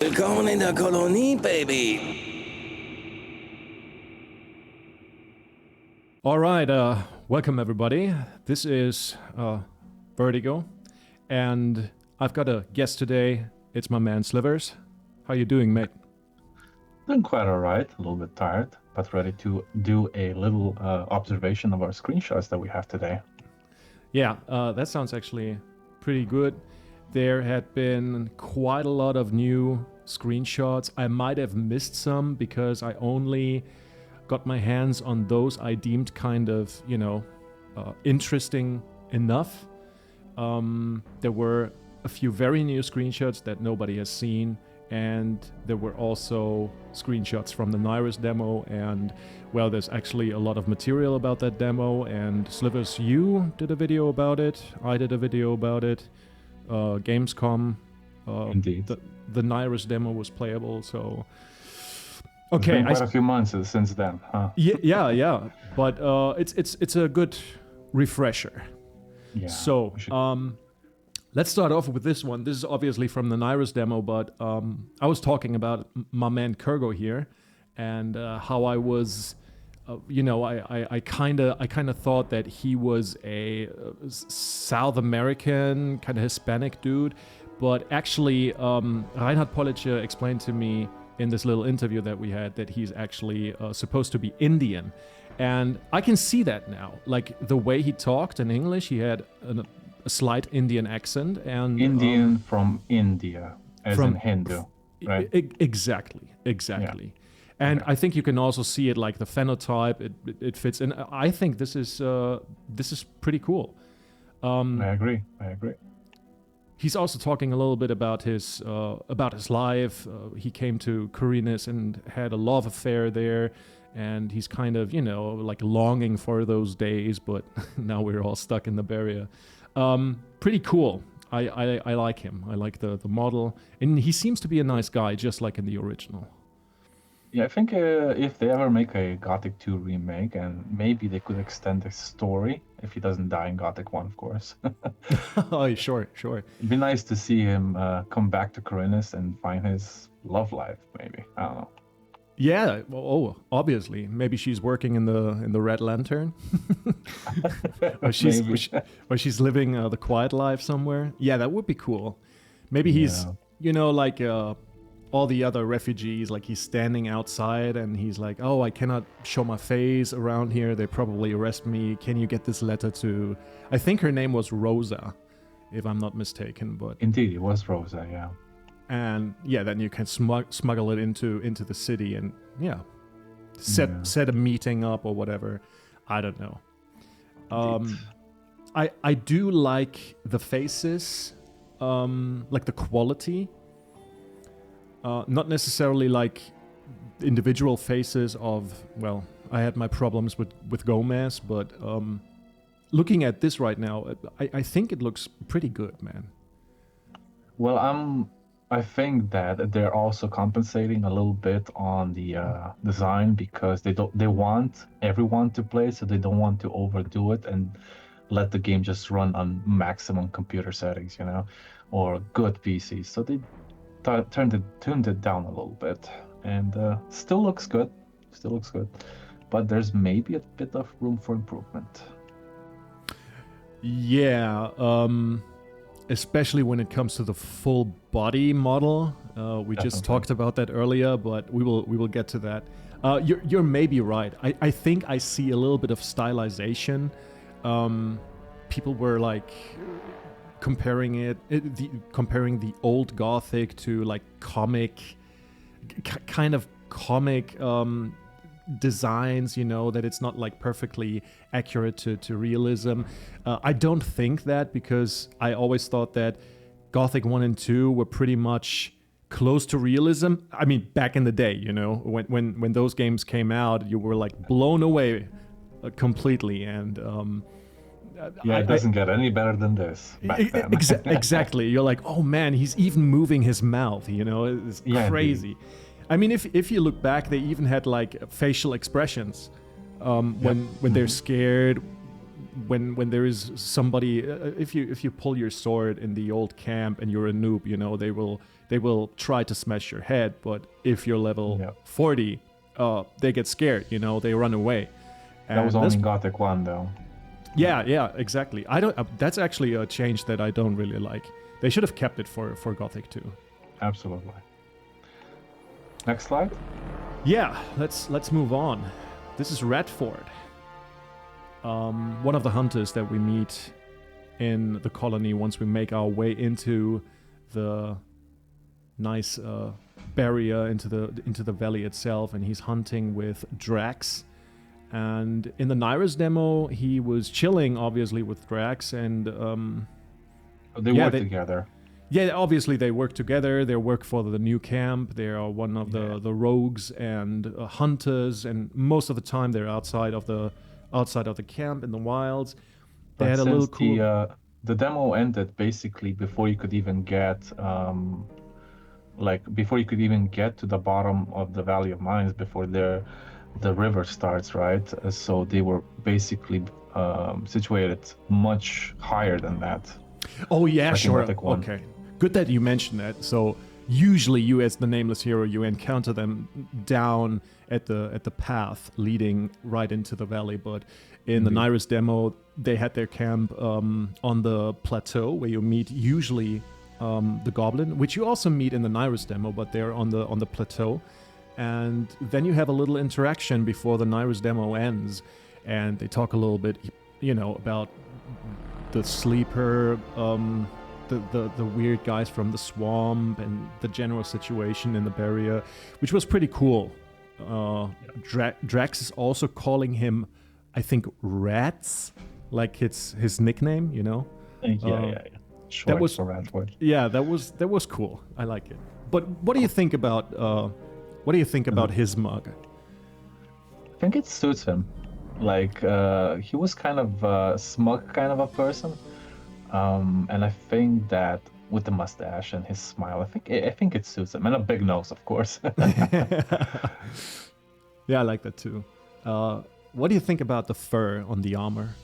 Willkommen in der Kolonie, Baby. All right, welcome everybody. This is Vertigo, and I've got a guest today. It's my man Slivers. How you doing, mate? Doing quite alright, a little bit tired, but ready to do a little observation of our screenshots that we have today. Yeah, that sounds actually pretty good. There had been quite a lot of new screenshots. I might have missed some because I only got my hands on those I deemed kind of, interesting enough. There were a few very new screenshots that nobody has seen, and there were also screenshots from the Nyrus demo, and well, there's actually a lot of material about that demo, and Slivers, you did a video about it, I did a video about it, Gamescom, Indeed. The Nyrus demo was playable, so... It's been quite a few months since then, huh? Yeah, but it's a good refresher. Yeah. So, let's start off with this one. This is obviously from the Nyrus demo, but I was talking about my man Kurgo here, and how I was, I kind of thought that he was a South American kind of Hispanic dude, but actually Reinhard Pollice explained to me in this little interview that we had that he's actually supposed to be Indian. And I can see that now. Like the way he talked in English, he had a slight Indian accent. And Indian from India, as in Hindu, right? Exactly. Yeah. And I think you can also see it like the phenotype, it fits in. I think this is pretty cool. I agree. He's also talking a little bit about his life. He came to Koreanis and had a love affair there, and he's kind of, like longing for those days, but now we're all stuck in the barrier. Pretty cool. I like him. I like the model, and he seems to be a nice guy, just like in the original. Yeah, I think if they ever make a Gothic 2 remake, and maybe they could extend the story, if he doesn't die in Gothic 1, of course. Oh, sure. It'd be nice to see him come back to Koreanis and find his love life, maybe. I don't know. Yeah, obviously. Maybe she's working in the Red Lantern. or she's living the quiet life somewhere. Yeah, that would be cool. Maybe he's, like... all the other refugees, like he's standing outside and he's like, oh, I cannot show my face around here. They probably arrest me. Can you get this letter to... I think her name was Rosa, if I'm not mistaken. But indeed, it was Rosa, yeah. And yeah, then you can smuggle it into the city and set a meeting up or whatever. I don't know. I do like the faces, like the quality. Not necessarily like individual faces of, well, I had my problems with Gomez, but looking at this right now, I think it looks pretty good, man. Well, I think that they're also compensating a little bit on the design because they want everyone to play, so they don't want to overdo it and let the game just run on maximum computer settings, or good PCs. So they tuned it down a little bit, and still looks good, but there's maybe a bit of room for improvement. Yeah, especially when it comes to the full body model. We just talked about that earlier, but we will get to that. You're maybe right. I think I see a little bit of stylization. People were like comparing the old Gothic to like comic designs, that it's not like perfectly accurate to realism. I don't think that, because I always thought that Gothic 1 and 2 were pretty much close to realism. I mean, back in the day, when those games came out, you were like blown away completely, and it doesn't get any better than this back then. Exactly. You're like, oh man, he's even moving his mouth, it's crazy. Indeed. I mean, if you look back, they even had like facial expressions when they're scared, when there is somebody, if you pull your sword in the old camp and you're a noob, you know, they will try to smash your head. But if you're level 40, they get scared, you know, they run away. And that was only in Gothic 1 though. Yeah, exactly. I don't. That's actually a change that I don't really like. They should have kept it for Gothic 2. Absolutely. Next slide. Yeah, let's move on. This is Redford. One of the hunters that we meet in the colony once we make our way into the nice barrier into the valley itself, and he's hunting with Drax. And in the Nyrus demo, he was chilling, obviously, with Drax, and they work together. Yeah, obviously they work together. They work for the new camp. They are one of the rogues and hunters, and most of the time they're outside of the camp in the wilds. They had a little cool. The demo ended basically before you could even get before you could even get to the bottom of the Valley of Mines, before the river starts, right? So they were basically situated much higher than that. Oh yeah, sure. Okay, good that you mentioned that. So usually you, as the nameless hero, you encounter them down at the path leading right into the valley. But in the Nyrus demo, they had their camp on the plateau where you meet usually the goblin, which you also meet in the Nyrus demo, but they're on the plateau. And then you have a little interaction before the Nyrus demo ends, and they talk a little bit, you know, about the sleeper, the weird guys from the swamp, and the general situation in the barrier, which was pretty cool. Drax is also calling him, I think, Rats, like it's his nickname, you know. Yeah. Short for Redford. Yeah, that was cool. I like it. But what do you think about his mug? I think it suits him. Like he was kind of a smug kind of a person, and I think that with the mustache and his smile, I think it suits him, and a big nose, of course. Yeah, I like that too. What do you think about the fur on the armor?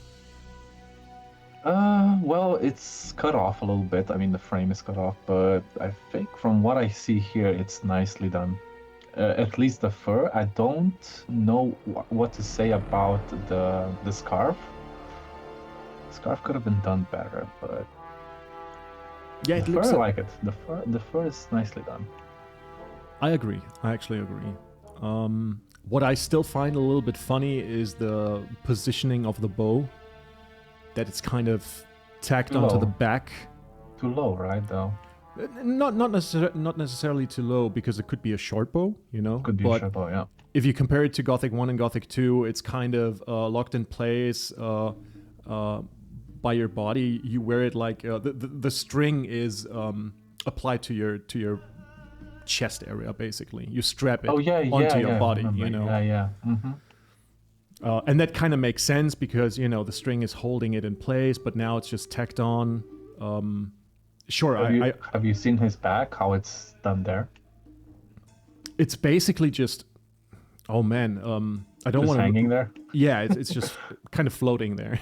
Well, it's cut off a little bit. I mean, the frame is cut off, but I think from what I see here, it's nicely done. At least the fur. I don't know what to say about the scarf. The scarf could have been done better, but yeah, the fur, I like it. The fur is nicely done. I agree. I actually agree. What I still find a little bit funny is the positioning of the bow. That it's kind of tacked onto the back. Too low, right? Though. Not necessarily too low, because it could be a short bow, you know. Could be a short bow, yeah. If you compare it to Gothic 1 and Gothic 2, it's kind of locked in place by your body. You wear it like the string is applied to your chest area, basically. You strap it onto your body, you know. Yeah. Mm-hmm. And that kind of makes sense because, you know, the string is holding it in place, but now it's just tacked on. Sure. Have you seen his back? How it's done there? It's basically just. Oh man, I don't want to. Hanging there. Yeah, it's just kind of floating there.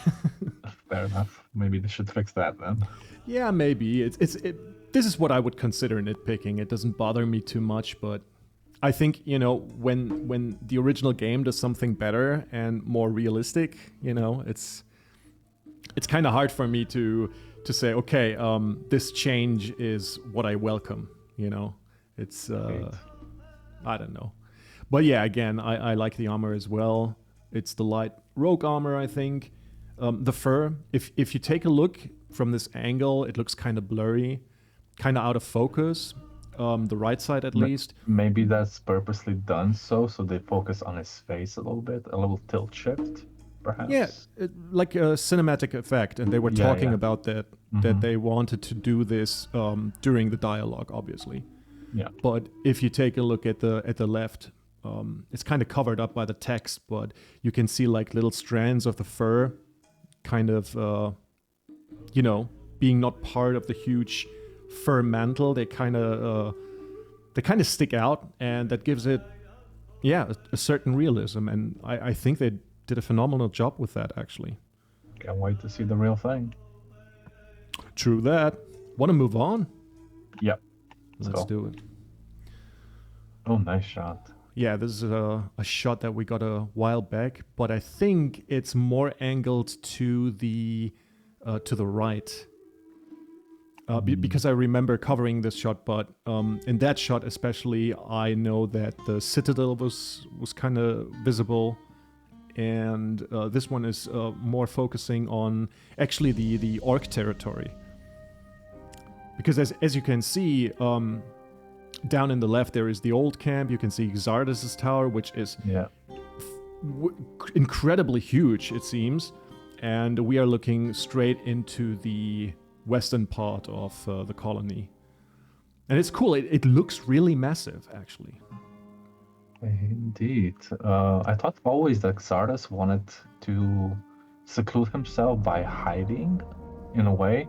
Fair enough. Maybe they should fix that then. Yeah, maybe. This is what I would consider nitpicking. It doesn't bother me too much, but I think, you know, when the original game does something better and more realistic, you know, it's kind of hard for me to say, okay, this change is what I welcome, you know. It's I don't know. But yeah, again, I like the armor as well. It's the light rogue armor, I think. The fur, if you take a look from this angle, it looks kind of blurry, kind of out of focus. The right side, at least. Maybe that's purposely done so they focus on his face a little tilt shift, perhaps. Yeah, like a cinematic effect, and they were talking about that they wanted to do this during the dialogue, obviously. Yeah. But if you take a look at the left, it's kind of covered up by the text, but you can see like little strands of the fur, kind of, you know, being not part of the huge fur mantle. They kind of stick out, and that gives it a certain realism, and I think they did a phenomenal job with that, actually. Can't wait to see the real thing. True that. Want to move on? Yep. Let's go. do it. Oh, nice shot. Yeah, this is a shot that we got a while back, but I think it's more angled to the right. Because I remember covering this shot, but in that shot especially, I know that the Citadel was kind of visible, and this one is more focusing on actually the Orc territory. Because as you can see, down in the left there is the old camp. You can see Xardus' tower, which is incredibly huge, it seems, and we are looking straight into the western part of the colony. And it's cool. It looks really massive, actually. Indeed. I thought always that Xardus wanted to seclude himself by hiding, in a way.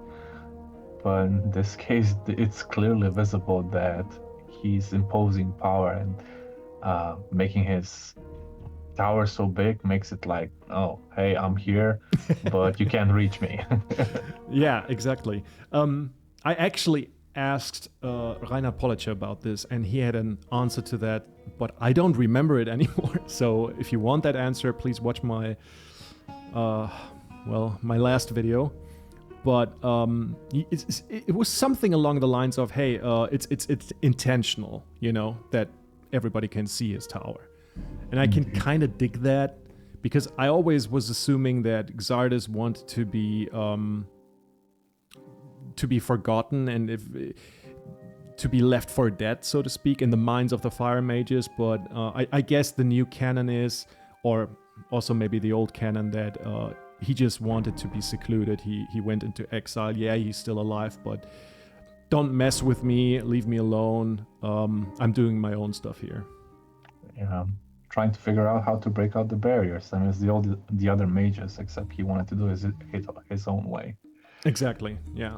But in this case, it's clearly visible that he's imposing power, and making his tower so big makes it like, oh, hey, I'm here, but you can't reach me. Yeah, exactly. I actually asked Rainer Pollicher about this, and he had an answer to that, but I don't remember it anymore. So if you want that answer, please watch my my last video. But it was something along the lines of, hey, it's intentional, that everybody can see his tower. And I can kind of dig that, because I always was assuming that Xardus wanted to be forgotten and to be left for dead, so to speak, in the minds of the fire mages. But I guess the new canon is, or also maybe the old canon, that he just wanted to be secluded. He went into exile. Yeah, he's still alive, but don't mess with me. Leave me alone. I'm doing my own stuff here. Yeah, trying to figure out how to break out the barriers. I mean, it's the other mages, except he wanted to do his own way. Exactly. Yeah.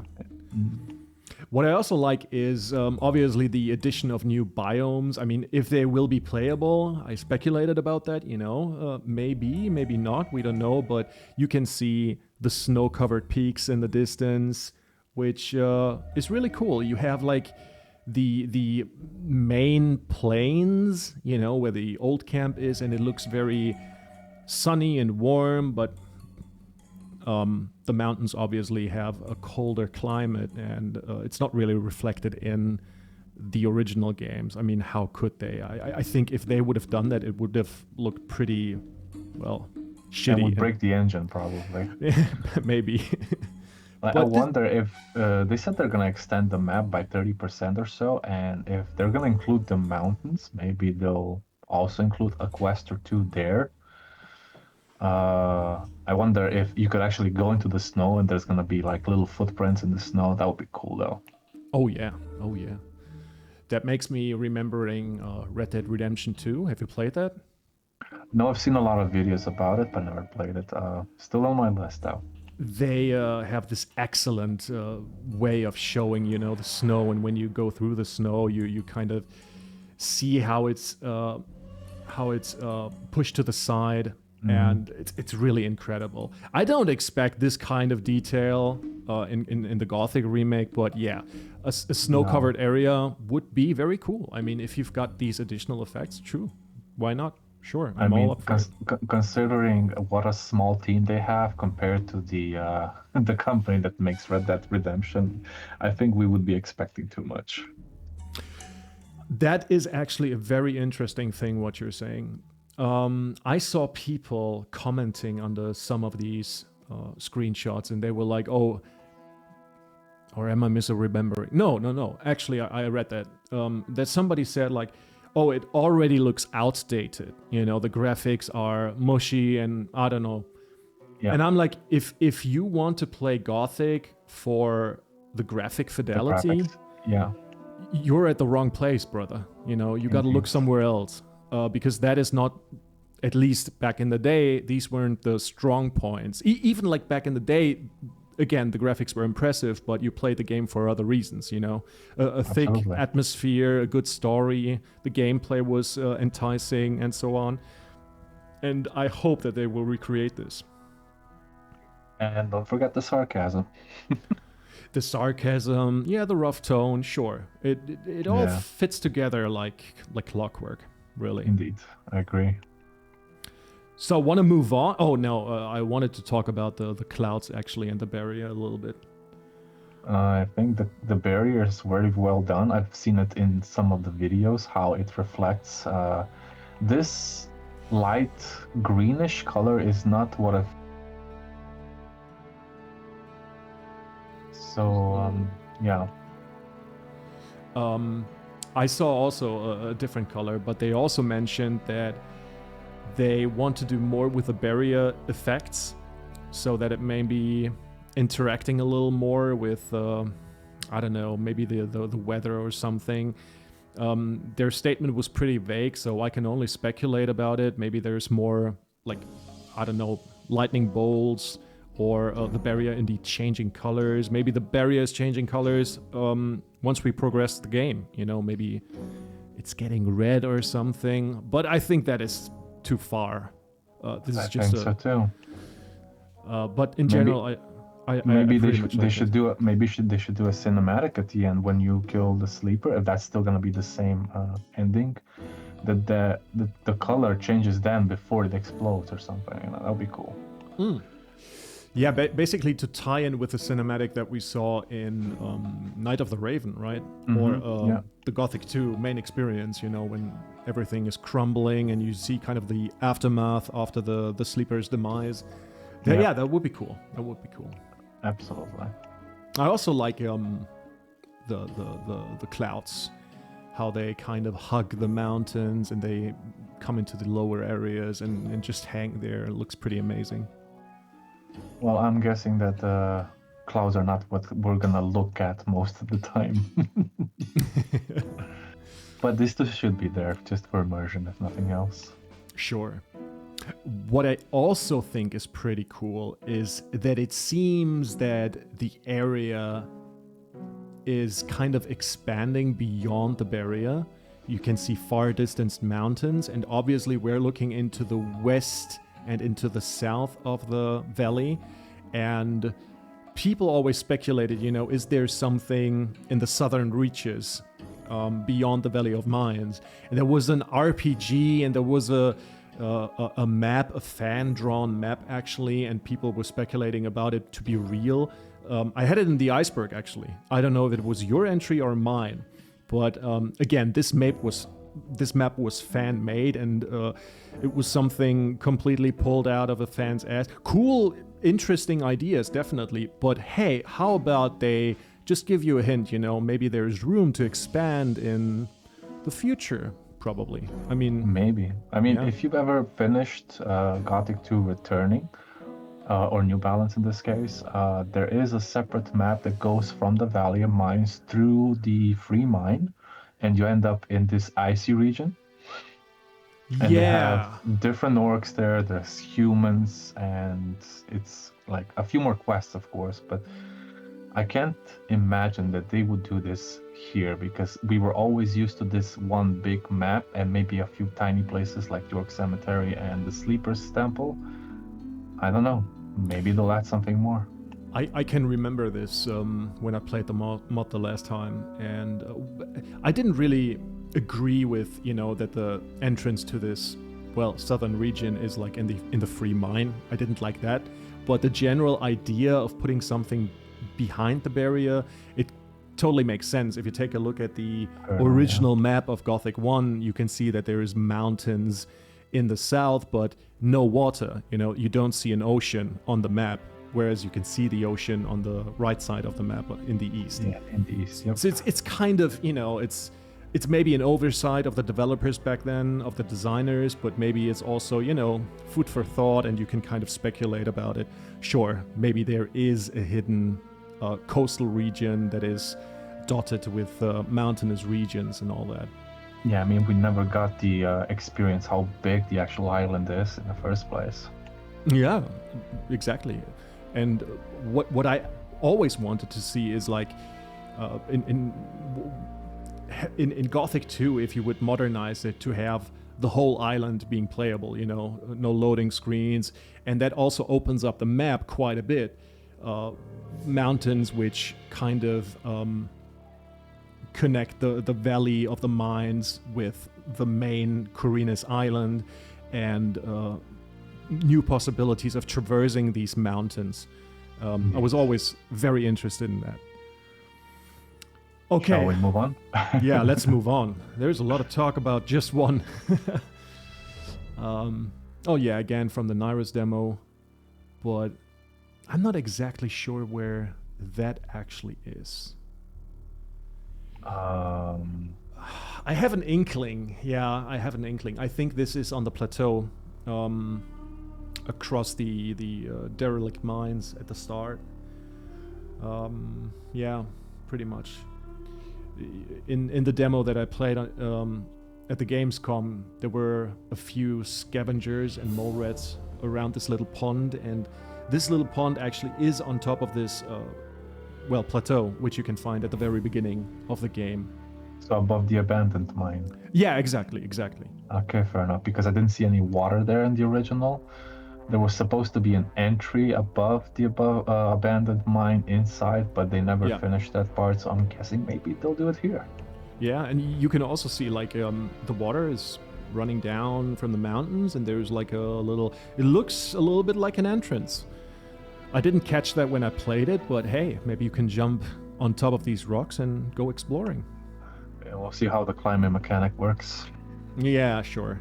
What I also like is obviously the addition of new biomes. I mean, if they will be playable, I speculated about that, maybe, maybe not, we don't know, but you can see the snow-covered peaks in the distance, which is really cool. You have like the main plains, where the old camp is, and it looks very sunny and warm, but the mountains obviously have a colder climate, and it's not really reflected in the original games. I mean, how could they? I think if they would have done that, it would have looked pretty, shitty. It would break the engine, probably. Maybe. I wonder if they said they're going to extend the map by 30% or so, and if they're going to include the mountains, maybe they'll also include a quest or two there. I wonder if you could actually go into the snow and there's gonna be like little footprints in the snow. That would be cool, though. Oh yeah. That makes me remembering Red Dead Redemption 2. Have you played that? No, I've seen a lot of videos about it, but never played it. Still on my list, though. They have this excellent way of showing, the snow, and when you go through the snow, you kind of see how it's pushed to the side. And it's really incredible. I don't expect this kind of detail in the Gothic remake, but yeah, a snow-covered area would be very cool. I mean, if you've got these additional effects, true. Why not? Sure, I'm all up for it. Considering what a small team they have compared to the company that makes Red Dead Redemption, I think we would be expecting too much. That is actually a very interesting thing, what you're saying. I saw people commenting under some of these screenshots, and they were like, oh, or am I misremembering? No. Actually, I read that. That somebody said like, oh, it already looks outdated. The graphics are mushy and I don't know. Yeah. And I'm like, if you want to play Gothic for the graphic fidelity, you're at the wrong place, brother. You got to look somewhere else. Because that is not, at least back in the day, these weren't the strong points. Even like back in the day, again, the graphics were impressive, but you played the game for other reasons, a thick atmosphere, a good story, the gameplay was enticing, and so on. And I hope that they will recreate this. And don't forget the sarcasm. The sarcasm, yeah, the rough tone, sure. It all Yeah. fits together like clockwork, really. Indeed, I agree. So I want to move on. Oh no, I wanted to talk about the clouds actually and the barrier a little bit. I think the barrier is very well done. I've seen it in some of the videos, how it reflects. This light greenish color is not what I've... So, yeah. I saw also a different color, but they also mentioned that they want to do more with the barrier effects so that it may be interacting a little more with, I don't know, maybe the weather or something. Their statement was pretty vague, so I can only speculate about it. Maybe there's more, like, I don't know, lightning bolts or the barrier indeed changing colors. Maybe the barrier is changing colors once we progress the game. You know, maybe it's getting red or something. But I think that is too far. This is I just think so too. but in general, Maybe they pretty should much they like should it. do they should do a cinematic at the end when you kill the sleeper. If that's still gonna be the same ending, that the color changes then before it explodes or something. You know, that'll be cool. Yeah, basically to tie in with the cinematic that we saw in Night of the Raven, right? Or yeah. the Gothic 2 main experience, you know, when everything is crumbling and you see kind of the aftermath after the sleeper's demise. Yeah, that would be cool. That would be cool. Absolutely. I also like the clouds, how they kind of hug the mountains and they come into the lower areas and just hang there. It looks pretty amazing. Well, I'm guessing that clouds are not what we're gonna look at most of the time. But this should be there just for immersion, if nothing else. Sure. What I also think is pretty cool is that it seems that the area is kind of expanding beyond the barrier. You can see far distant mountains, and obviously we're looking into the west and into the south of the valley. And people always speculated, you know, is there something in the southern reaches beyond the Valley of Mines? And there was an RPG and there was a map, a fan-drawn map actually, and people were speculating about it to be real. I had it in the iceberg actually. I don't know if it was your entry or mine, but again, this map was fan-made, and it was something completely pulled out of a fan's ass. Cool, interesting ideas, definitely. But hey, how about they just give you a hint? You know, maybe there's room to expand in the future. Probably. I mean, maybe. I mean, yeah. if you've ever finished Gothic 2 Returning, or New Balance in this case, there is a separate map that goes from the Valley of Mines through the Free Mine, and you end up in this icy region. And they have different orcs there, there's humans, and it's like a few more quests, of course, but I can't imagine that they would do this here, because we were always used to this one big map and maybe a few tiny places like the Orc Cemetery and the Sleeper's Temple. I don't know. Maybe they'll add something more. I can remember this when I played the mod the last time, and I didn't really agree with, you know, that the entrance to this, well, southern region is like in the free mine. I didn't like that, but the general idea of putting something behind the barrier, it totally makes sense. If you take a look at the original map of Gothic 1, you can see that there is mountains in the south, but no water. You know, you don't see an ocean on the map, whereas you can see the ocean on the right side of the map in the east. Yeah, in the east. Yep. So it's kind of, you know, it's maybe an oversight of the developers back then, of the designers, but maybe it's also, you know, food for thought, and you can kind of speculate about it. Sure, maybe there is a hidden coastal region that is dotted with mountainous regions and all that. Yeah, I mean, we never got the experience how big the actual island is in the first place. Yeah, exactly. And what I always wanted to see is like in Gothic 2, if you would modernize it to have the whole island being playable, you know, no loading screens. And that also opens up the map quite a bit. Mountains which kind of connect the valley of the mines with the main Corrinus Island, and new possibilities of traversing these mountains. I was always very interested in that. Okay. Shall we move on? Yeah, let's move on. There's a lot of talk about just one. Oh yeah, again from the Nyrus demo, but I'm not exactly sure where that actually is. I have an inkling. Yeah, I have an inkling. I think this is on the plateau, across the derelict mines at the start. Yeah, pretty much. In the demo that I played at the Gamescom, there were a few scavengers and mole rats around this little pond, and this little pond actually is on top of this plateau, which you can find at the very beginning of the game. So above the abandoned mine. Yeah, exactly. Okay, fair enough, because I didn't see any water there in the original. There was supposed to be an entry above the abandoned mine inside, but they never finished that part, so I'm guessing maybe they'll do it here. Yeah, and you can also see like the water is running down from the mountains, and there's like a little, it looks a little bit like an entrance. I didn't catch that when I played it, but hey, maybe you can jump on top of these rocks and go exploring. Yeah, we'll see how the climbing mechanic works. Yeah, sure.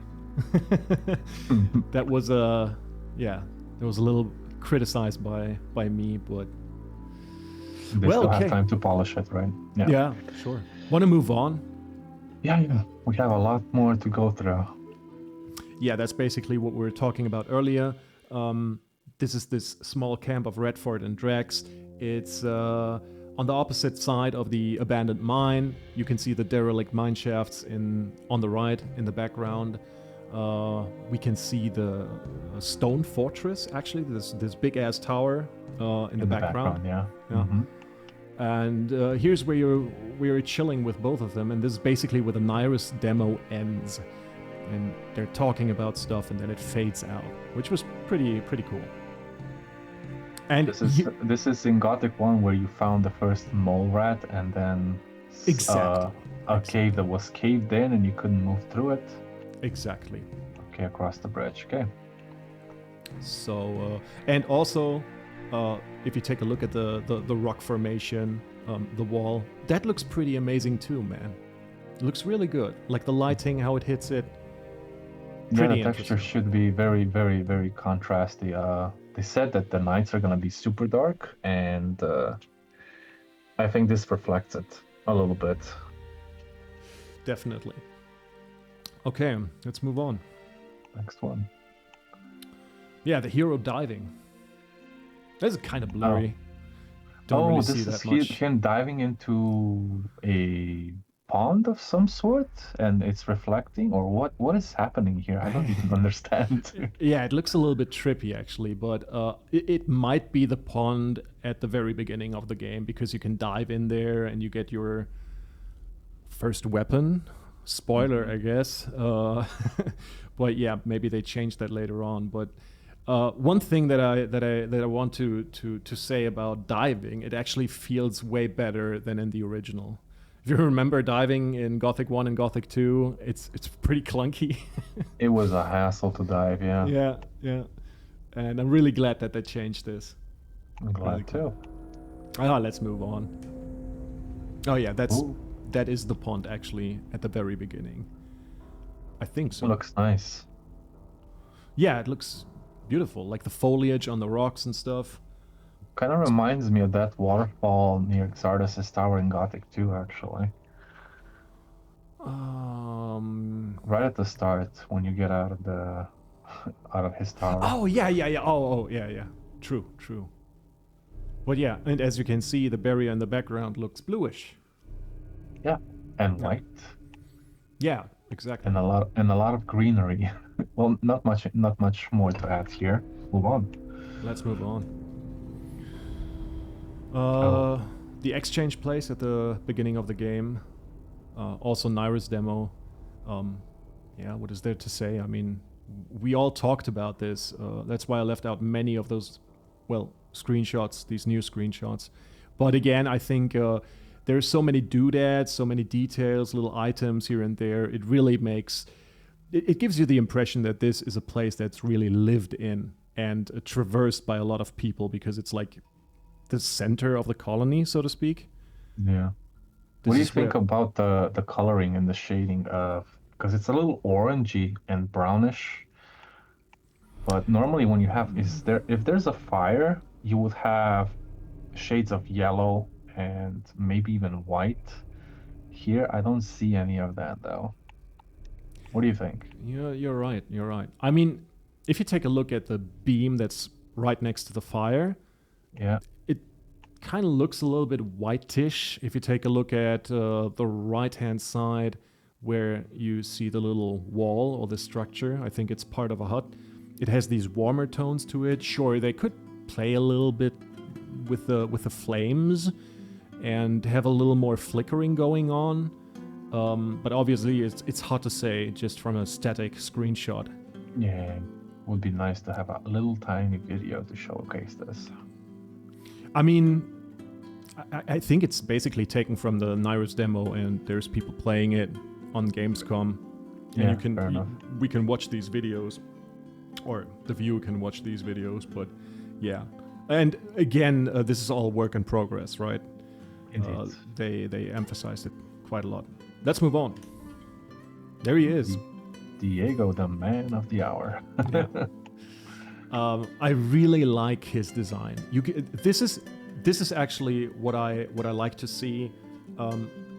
That was it was a little criticized by me, but They still have time to polish it, right? Yeah, sure. Want to move on? Yeah. We have a lot more to go through. Yeah, that's basically what we were talking about earlier. This is this small camp of Redford and Drex. It's on the opposite side of the abandoned mine. You can see the derelict mine shafts on the right in the background. We can see the stone fortress, actually, this big ass tower in the background. Yeah. Mm-hmm. And here's where we're chilling with both of them, and this is basically where the Nyrus demo ends. And they're talking about stuff, and then it fades out, which was pretty cool. And this is in Gothic 1 where you found the first mole rat, and then a cave that was caved in, and you couldn't move through it. Exactly. Okay, across the bridge. Okay. So and also, if you take a look at the rock formation, the wall, that looks pretty amazing too, man. It looks really good. Like the lighting, how it hits it. The texture should be very, very, very contrasty. They said that the nights are gonna be super dark, and I think this reflects it a little bit. Definitely. Okay, let's move on. Next one. Yeah, the hero diving. This is kind of blurry. Don't really see that much. Him diving into a pond of some sort, and it's reflecting, or what is happening here? I don't even understand. Yeah, it looks a little bit trippy actually, but it might be the pond at the very beginning of the game, because you can dive in there and you get your first weapon. Spoiler, I guess. But yeah, maybe they changed that later on. But one thing that I want to say about diving, it actually feels way better than in the original. If you remember diving in Gothic 1 and Gothic 2, it's pretty clunky. It was a hassle to dive, yeah. Yeah. And I'm really glad that they changed this. I'm glad too. Let's move on. Oh yeah, that is the pond actually at the very beginning. I think so. It looks nice. Yeah, it looks beautiful, like the foliage on the rocks and stuff. Kind of reminds me of that waterfall near Xardus' tower in Gothic 2, actually. Right at the start, when you get out of his tower. Oh yeah. Oh yeah. True. But yeah, and as you can see, the barrier in the background looks bluish. Yeah, and white. Yeah, exactly. And a lot of greenery. Well, not much more to add here. Move on. Let's move on. The exchange place at the beginning of the game, also Nyrus demo. yeah, what is there to say? I mean, we all talked about this. That's why I left out many of those, well, screenshots, these new screenshots. But again, I think there's so many doodads, so many details, little items here and there. It really makes, it gives you the impression that this is a place that's really lived in and traversed by a lot of people, because it's like the center of the colony, so to speak. Yeah. What do you think about the coloring and the shading of, because it's a little orangey and brownish, but normally when you have, if there's a fire, you would have shades of yellow and maybe even white. Here, I don't see any of that though. What do you think? Yeah, you're right. You're right. I mean, if you take a look at the beam that's right next to the fire, yeah, it kind of looks a little bit whitish. If you take a look at the right-hand side, where you see the little wall or the structure, I think it's part of a hut. It has these warmer tones to it. Sure, they could play a little bit with the flames and have a little more flickering going on. But obviously, it's hard to say just from a static screenshot. Yeah, would be nice to have a little tiny video to showcase this. I mean, I think it's basically taken from the Nyrus demo, and there's people playing it on Gamescom. And Yeah, we can watch these videos, or the viewer can watch these videos. But yeah, and again, this is all work in progress, right? They emphasized it quite a lot. Let's move on. There he is. Diego, the man of the hour. Yeah. I really like his design. This is actually what I like to see.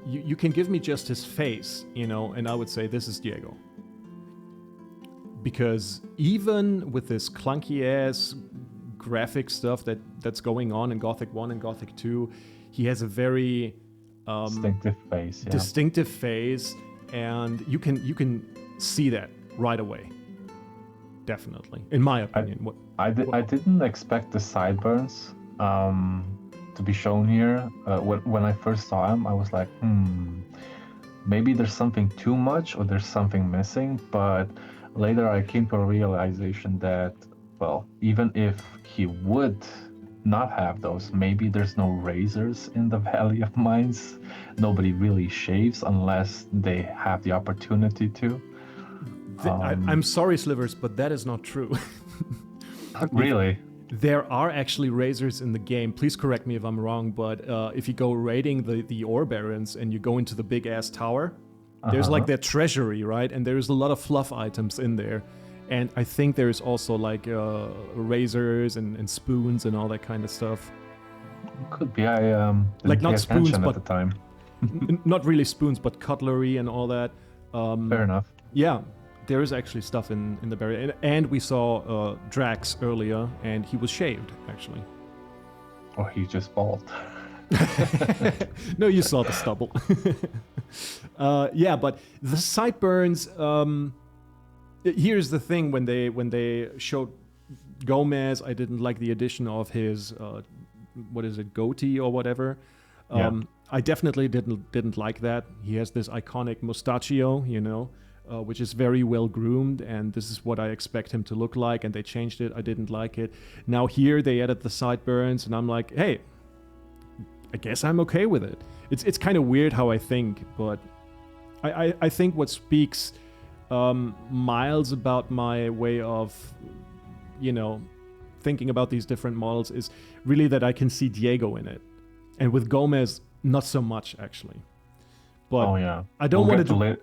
You can give me just his face, and I would say this is Diego. Because even with this clunky ass graphic stuff that's going on in Gothic 1 and Gothic 2, he has a very distinctive face, and you can see that right away. Definitely, in my opinion. I didn't expect the sideburns to be shown here. When I first saw him, I was like, maybe there's something too much or there's something missing. But later I came to a realization that, well, even if he would not have those, maybe there's no razors in the Valley of Mines. Nobody really shaves unless they have the opportunity to. I'm sorry, Slivers, but that is not true. Really? There are actually razors in the game. Please correct me if I'm wrong, but if you go raiding the ore barons and you go into the big ass tower, there's like their treasury, right? And there's a lot of fluff items in there. And I think there's also like razors and spoons and all that kind of stuff. Could be. I didn't like not pay spoons, attention but at the time. not really spoons, but cutlery and all that. Fair enough. Yeah. There is actually stuff in the barrier. And we saw Drax earlier, and he was shaved, actually. Or he just bald. No, you saw the stubble. Yeah, but the sideburns... here's the thing, when they showed Gomez, I didn't like the addition of his... what is it, goatee or whatever. I definitely didn't like that. He has this iconic mustachio, which is very well groomed, and this is what I expect him to look like, and they changed it. I didn't like it. Now here they added the sideburns, and I'm like, hey, I guess I'm okay with it. It's kind of weird how I think, but I think what speaks miles about my way of, thinking about these different models is really that I can see Diego in it. And with Gomez, not so much, actually. But I don't want to...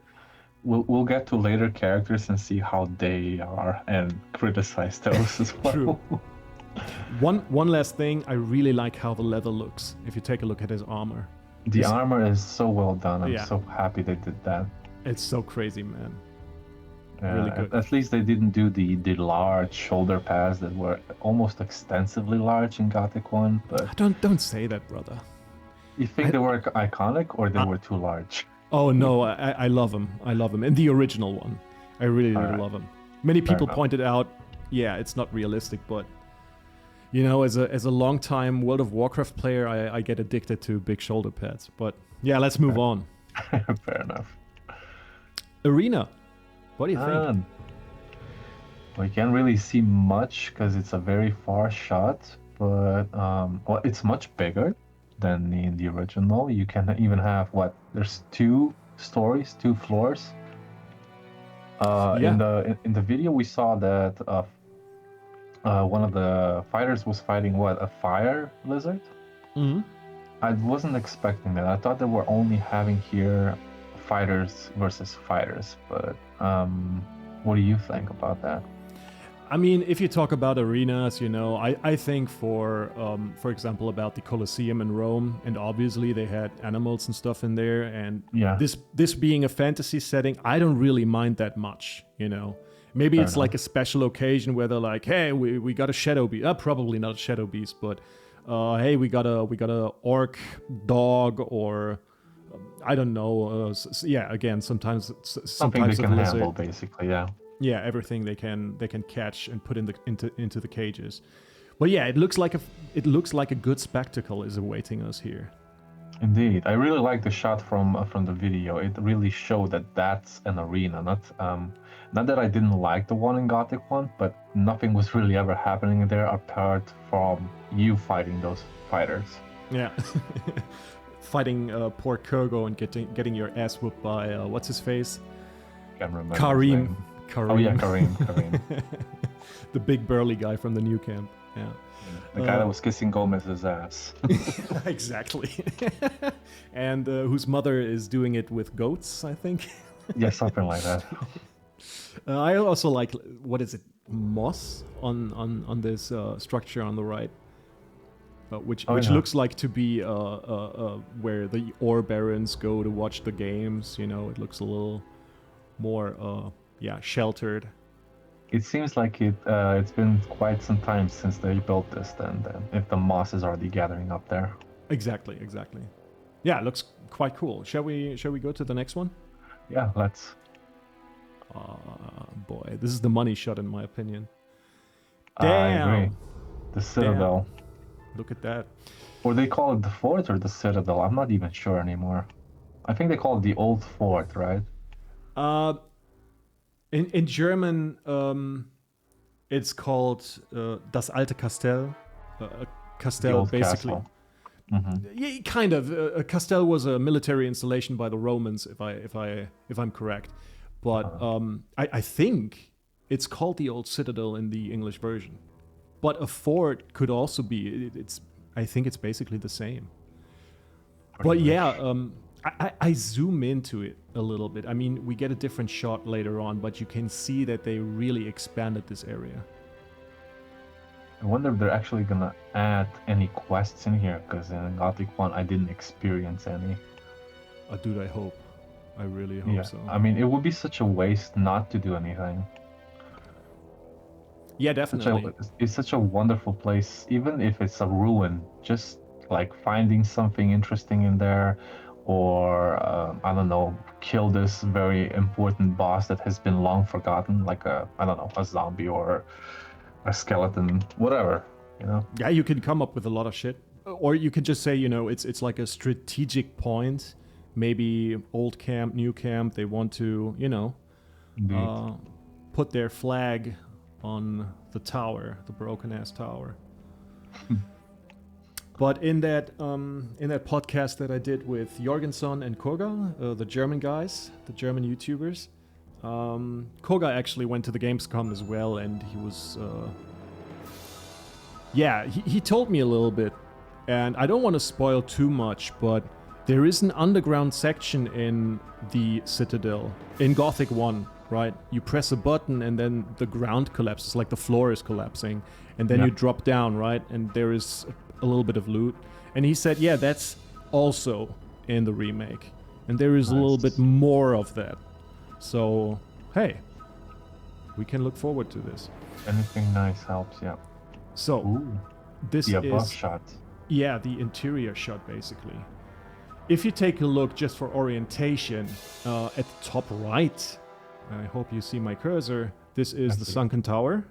We'll get to later characters and see how they are and criticize those as well. True. One last thing, I really like how the leather looks. If you take a look at his armor. The armor is so well done. I'm so happy they did that. It's so crazy, man. Yeah, really good. At least they didn't do the large shoulder pads that were almost extensively large in Gothic 1. But don't say that, brother. You think they were iconic or they were too large? Oh no, I love him. I love him. And the original one, I really love him. Many people pointed out, it's not realistic, but as a long-time World of Warcraft player, I get addicted to big shoulder pads. But let's move on. Fair enough. Arena. What do you think? We can't really see much because it's a very far shot, but well, it's much bigger than in the original. You can even have what? There's 2 stories, 2 floors. Yeah. In the video, we saw that one of the fighters was fighting what? A fire lizard? Hmm. I wasn't expecting that. I thought they were only having here fighters versus fighters, but what do you think about that? I mean, if you talk about arenas, I think for example, about the Colosseum in Rome, and obviously they had animals and stuff in there, and Yeah. this being a fantasy setting, I don't really mind that much, Maybe Fair it's enough. like a special occasion where they're like, hey, we got a shadow beast. Probably not a shadow beast, but hey, we got a orc dog, or I don't know. Yeah, again, sometimes some Something they types can of lizard. handle, basically, yeah. Yeah, everything they can catch and put into the cages. But yeah, it looks like a good spectacle is awaiting us here. Indeed, I really like the shot from the video. It really showed that that's an arena. Not that I didn't like the one in Gothic 1, but nothing was really ever happening there apart from you fighting those fighters. Yeah, fighting poor Kurgo and getting your ass whooped by what's his face? Can't remember. his Karim. name. Oh yeah, Karim. The big burly guy from the new camp. Yeah. The guy that was kissing Gomez's ass. Exactly. And whose mother is doing it with goats, I think. Yeah, something like that. I also like, what is it, moss on this structure on the right, which yeah. looks like to be where the ore barons go to watch the games. It looks a little more sheltered. It seems like it's been quite some time since they built this. Then if the moss is already gathering up there. Exactly. Yeah, it looks quite cool. Shall we go to the next one? Yeah, let's. Boy, this is the money shot in my opinion. I agree. Damn. The Citadel. Look at that. Or they call it the fort or the Citadel. I'm not even sure anymore. I think they call it the old fort, right? In German, it's called das alte Castell. Castell, The old basically. castle. Mm-hmm. Yeah, kind of. A castell was a military installation by the Romans, if I'm correct. But I think it's called the old Citadel in the English version. But a fort could also be. I think it's basically the same. But yeah, I zoom into it a little bit. I mean, we get a different shot later on, but you can see that they really expanded this area. I wonder if they're actually gonna add any quests in here, because in Gothic 1 I didn't experience any. Dude, I hope. I really hope so. I mean, it would be such a waste not to do anything. Yeah, definitely. It's such a wonderful place, even if it's a ruin. Just like finding something interesting in there, or I don't know, kill this very important boss that has been long forgotten, like a zombie or a skeleton, whatever. Yeah, you can come up with a lot of shit, or you could just say, it's like a strategic point. Maybe old camp, new camp. They want to, put their flag on the tower, the broken ass tower. But in that podcast that I did with Jorgensen and Koga, the German guys, the German YouTubers, Koga actually went to the Gamescom as well, and he was, he told me a little bit, and I don't want to spoil too much, but there is an underground section in the Citadel, in Gothic 1, right? You press a button and then the ground collapses, like the floor is collapsing, and then you drop down, right? And there is a little bit of loot. And he said, yeah, that's also in the remake. And there is a little bit more of that. So, hey, we can look forward to this. Anything nice helps, yeah. So, this the is... above shot. Yeah, the interior shot, basically. If you take a look just for orientation, at the top right, I hope you see my cursor, this is the sunken tower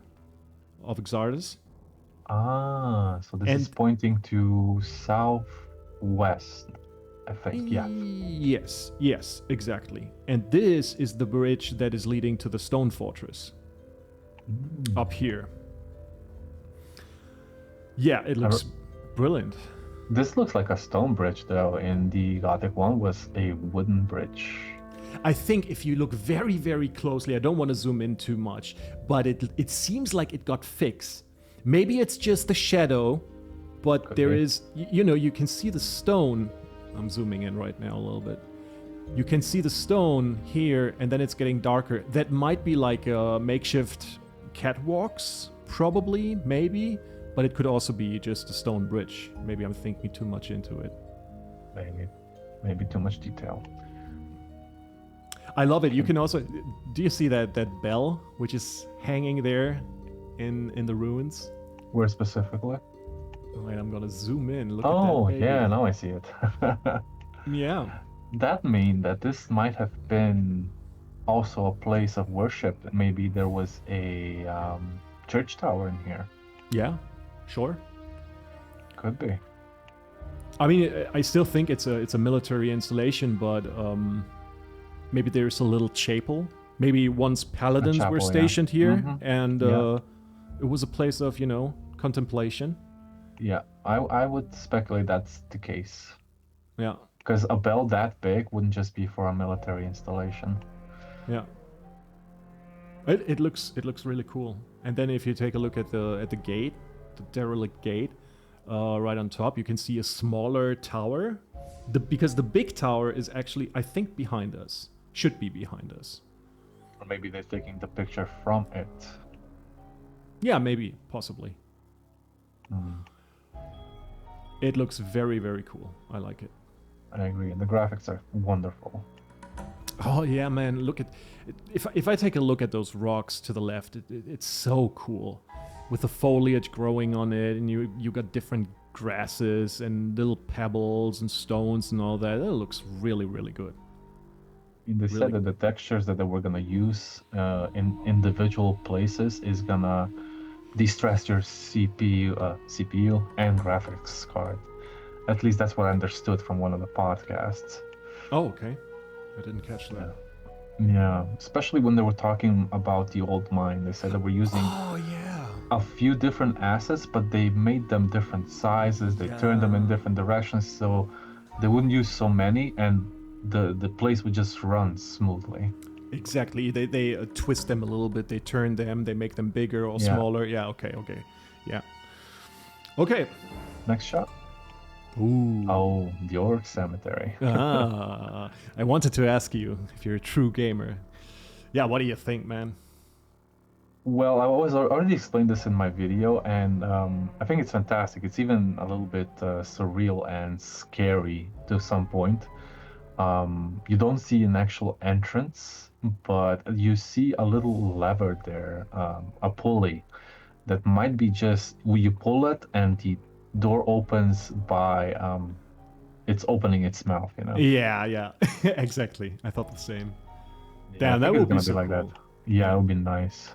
of Exardus. So this is pointing to southwest. I think, yeah. Yes, exactly. And this is the bridge that is leading to the stone fortress. Up here. Yeah, it looks brilliant. This looks like a stone bridge, though. In the Gothic one was a wooden bridge. I think if you look very, very closely, I don't want to zoom in too much, but it seems like it got fixed. Maybe it's just the shadow, but Could there be. is, you know, you can see the stone. I'm zooming in right now a little bit. You can see the stone here, and then it's getting darker. That might be like makeshift catwalks, probably, maybe, but it could also be just a stone bridge. Maybe I'm thinking too much into it. Maybe too much detail. I love it. You can also, do you see that bell which is hanging there in the ruins? Where specifically? Wait, I'm gonna zoom in. Look at Oh, that baby. yeah, now I see it. Yeah. That means that this might have been also a place of worship. Maybe there was a church tower in here. Yeah. Sure. Could be. I mean, I still think it's a military installation, but maybe there's a little chapel. Maybe once paladins chapel, were yeah. stationed here, Mhm. and Yeah. it was a place of, you know, contemplation. Yeah, I would speculate that's the case. Yeah. Because a bell that big wouldn't just be for a military installation. Yeah. It looks really cool. And then if you take a look at the gate, the derelict gate, right on top, you can see a smaller tower. Because the big tower is actually, I think, behind us. Should be behind us. Or maybe they're taking the picture from it. Yeah, maybe, possibly. It looks very, very cool. I like it. I agree. And the graphics are wonderful. Oh yeah, man! Look at if I take a look at those rocks to the left, it's so cool, with the foliage growing on it, and you got different grasses and little pebbles and stones and all that. It looks really, really good. They said that the textures that they were gonna use in individual places is gonna de-stress your CPU and graphics card. At least that's what I understood from one of the podcasts. Oh, okay. I didn't catch that. Yeah, especially when they were talking about the old mine. They said they were using Oh yeah. a few different assets, but they made them different sizes. They turned them in different directions, so they wouldn't use so many, and the place would just run smoothly. Exactly. They twist them a little bit. They turn them. They make them bigger or Yeah. smaller. Yeah. Okay. Yeah. Okay. Next shot. Ooh. Oh, the Orc Cemetery. I wanted to ask you if you're a true gamer. Yeah, what do you think, man? Well, I was already explained this in my video, and I think it's fantastic. It's even a little bit surreal and scary to some point. You don't see an actual entrance, but you see a little lever there, a pulley that might be just you pull it and the door opens by it's opening its mouth, you know. Yeah. Exactly. I thought the same. Yeah, Damn, I that think would it's be gonna so like cool. that. Yeah, it would be nice.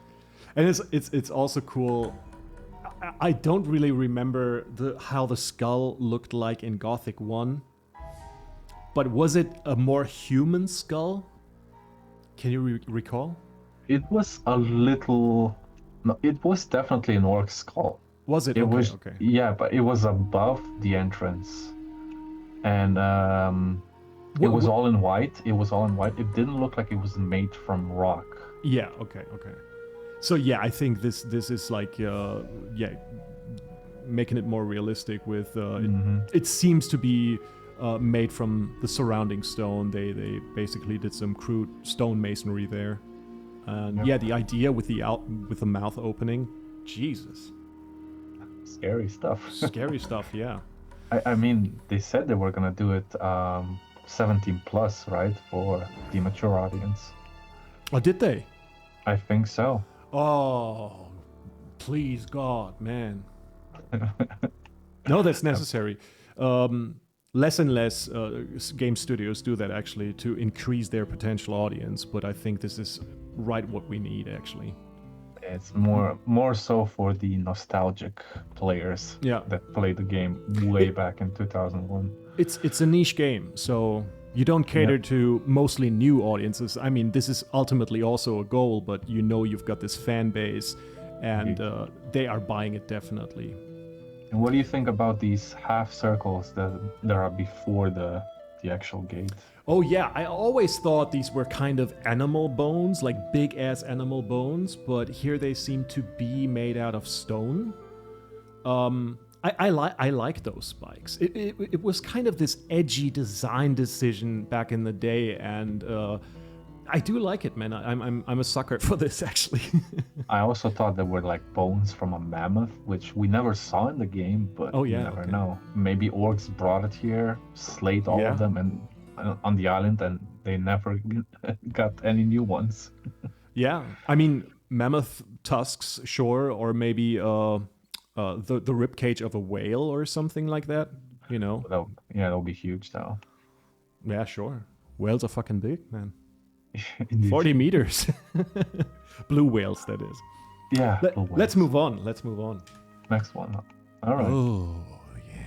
And it's also cool. I don't really remember how the skull looked like in Gothic 1. But was it a more human skull? Can you recall? It was a little. No, it was definitely an orc skull. Was it? It Okay, was. okay. Yeah, but it was above the entrance, and it was all in white. It was all in white. It didn't look like it was made from rock. Yeah, okay. So yeah, I think this is like making it more realistic with it seems to be made from the surrounding stone. They basically did some crude stone masonry there. And yeah, the idea with the mouth opening, Jesus. Scary stuff. Scary stuff, yeah. I mean, they said they were gonna do it 17 plus, right, for the mature audience. Oh, did they? I think so. Oh, please God, man. No, that's necessary. Less and less game studios do that actually to increase their potential audience, but I think this is right what we need actually. It's more so for the nostalgic players Yeah. that played the game way back in 2001. it's a niche game, so you don't cater to mostly new audiences. I mean, this is ultimately also a goal, but you know you've got this fan base, and they are buying it definitely. And what do you think about these half circles that there are before the actual gate? Oh yeah, I always thought these were kind of animal bones, like big-ass animal bones, but here they seem to be made out of stone. I like those spikes. It was kind of this edgy design decision back in the day, and I do like it, man. I'm a sucker for this, actually. I also thought they were like bones from a mammoth, which we never saw in the game, but you never know. Maybe orcs brought it here, slayed all of them, and on the island, and they never got any new ones. Yeah, I mean, mammoth tusks, sure, or maybe the rib cage of a whale or something like that. You know. That'll be huge, though. Yeah, sure. Whales are fucking big, man. 40 meters. Blue whales, that is. Yeah. Let's move on. Next one. All right. Oh, yeah.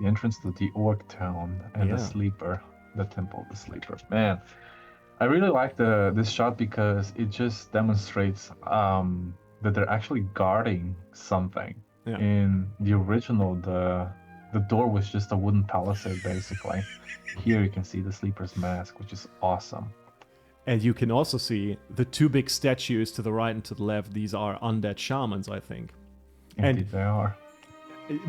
The entrance to the Orc town and the sleeper, the temple of the sleeper. Man, I really like this shot because it just demonstrates that they're actually guarding something. Yeah. In the original, the door was just a wooden palisade, basically. Here you can see the sleeper's mask, which is awesome. And you can also see the two big statues to the right and to the left. These are undead shamans, I think. Indeed, they are.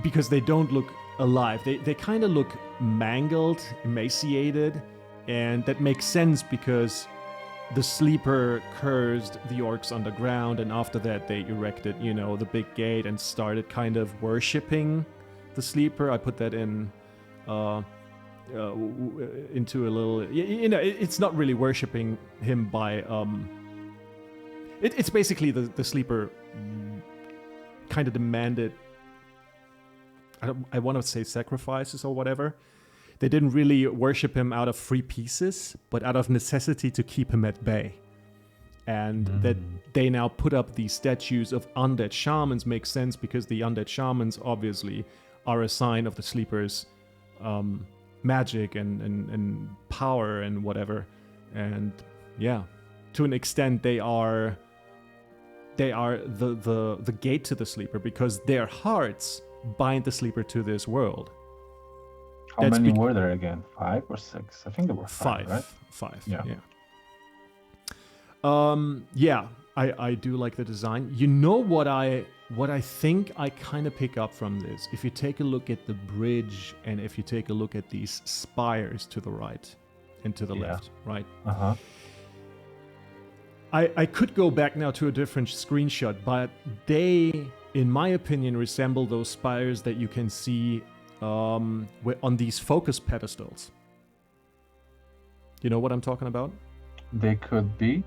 Because they don't look alive. They kind of look mangled, emaciated, and that makes sense because the sleeper cursed the orcs underground, and after that they erected, the big gate and started kind of worshipping the sleeper. I put that in into a little, it's not really worshipping him by it's basically the sleeper kind of demanded, I want to say sacrifices or whatever. They didn't really worship him out of free pieces, but out of necessity to keep him at bay. And that they now put up these statues of undead shamans makes sense because the undead shamans obviously are a sign of the sleeper's magic and power and whatever. And yeah, to an extent they are the gate to the sleeper because their hearts bind the sleeper to this world. How many were there again? 5 or 6? I think there were 5, right? 5. Yeah. I do like the design. You know what I think I kind of pick up from this? If you take a look at the bridge and if you take a look at these spires to the right and to the left, right? Uh-huh. I could go back now to a different screenshot, but they, in my opinion, resemble those spires that you can see on these focus pedestals. You know what I'm talking about? They could be.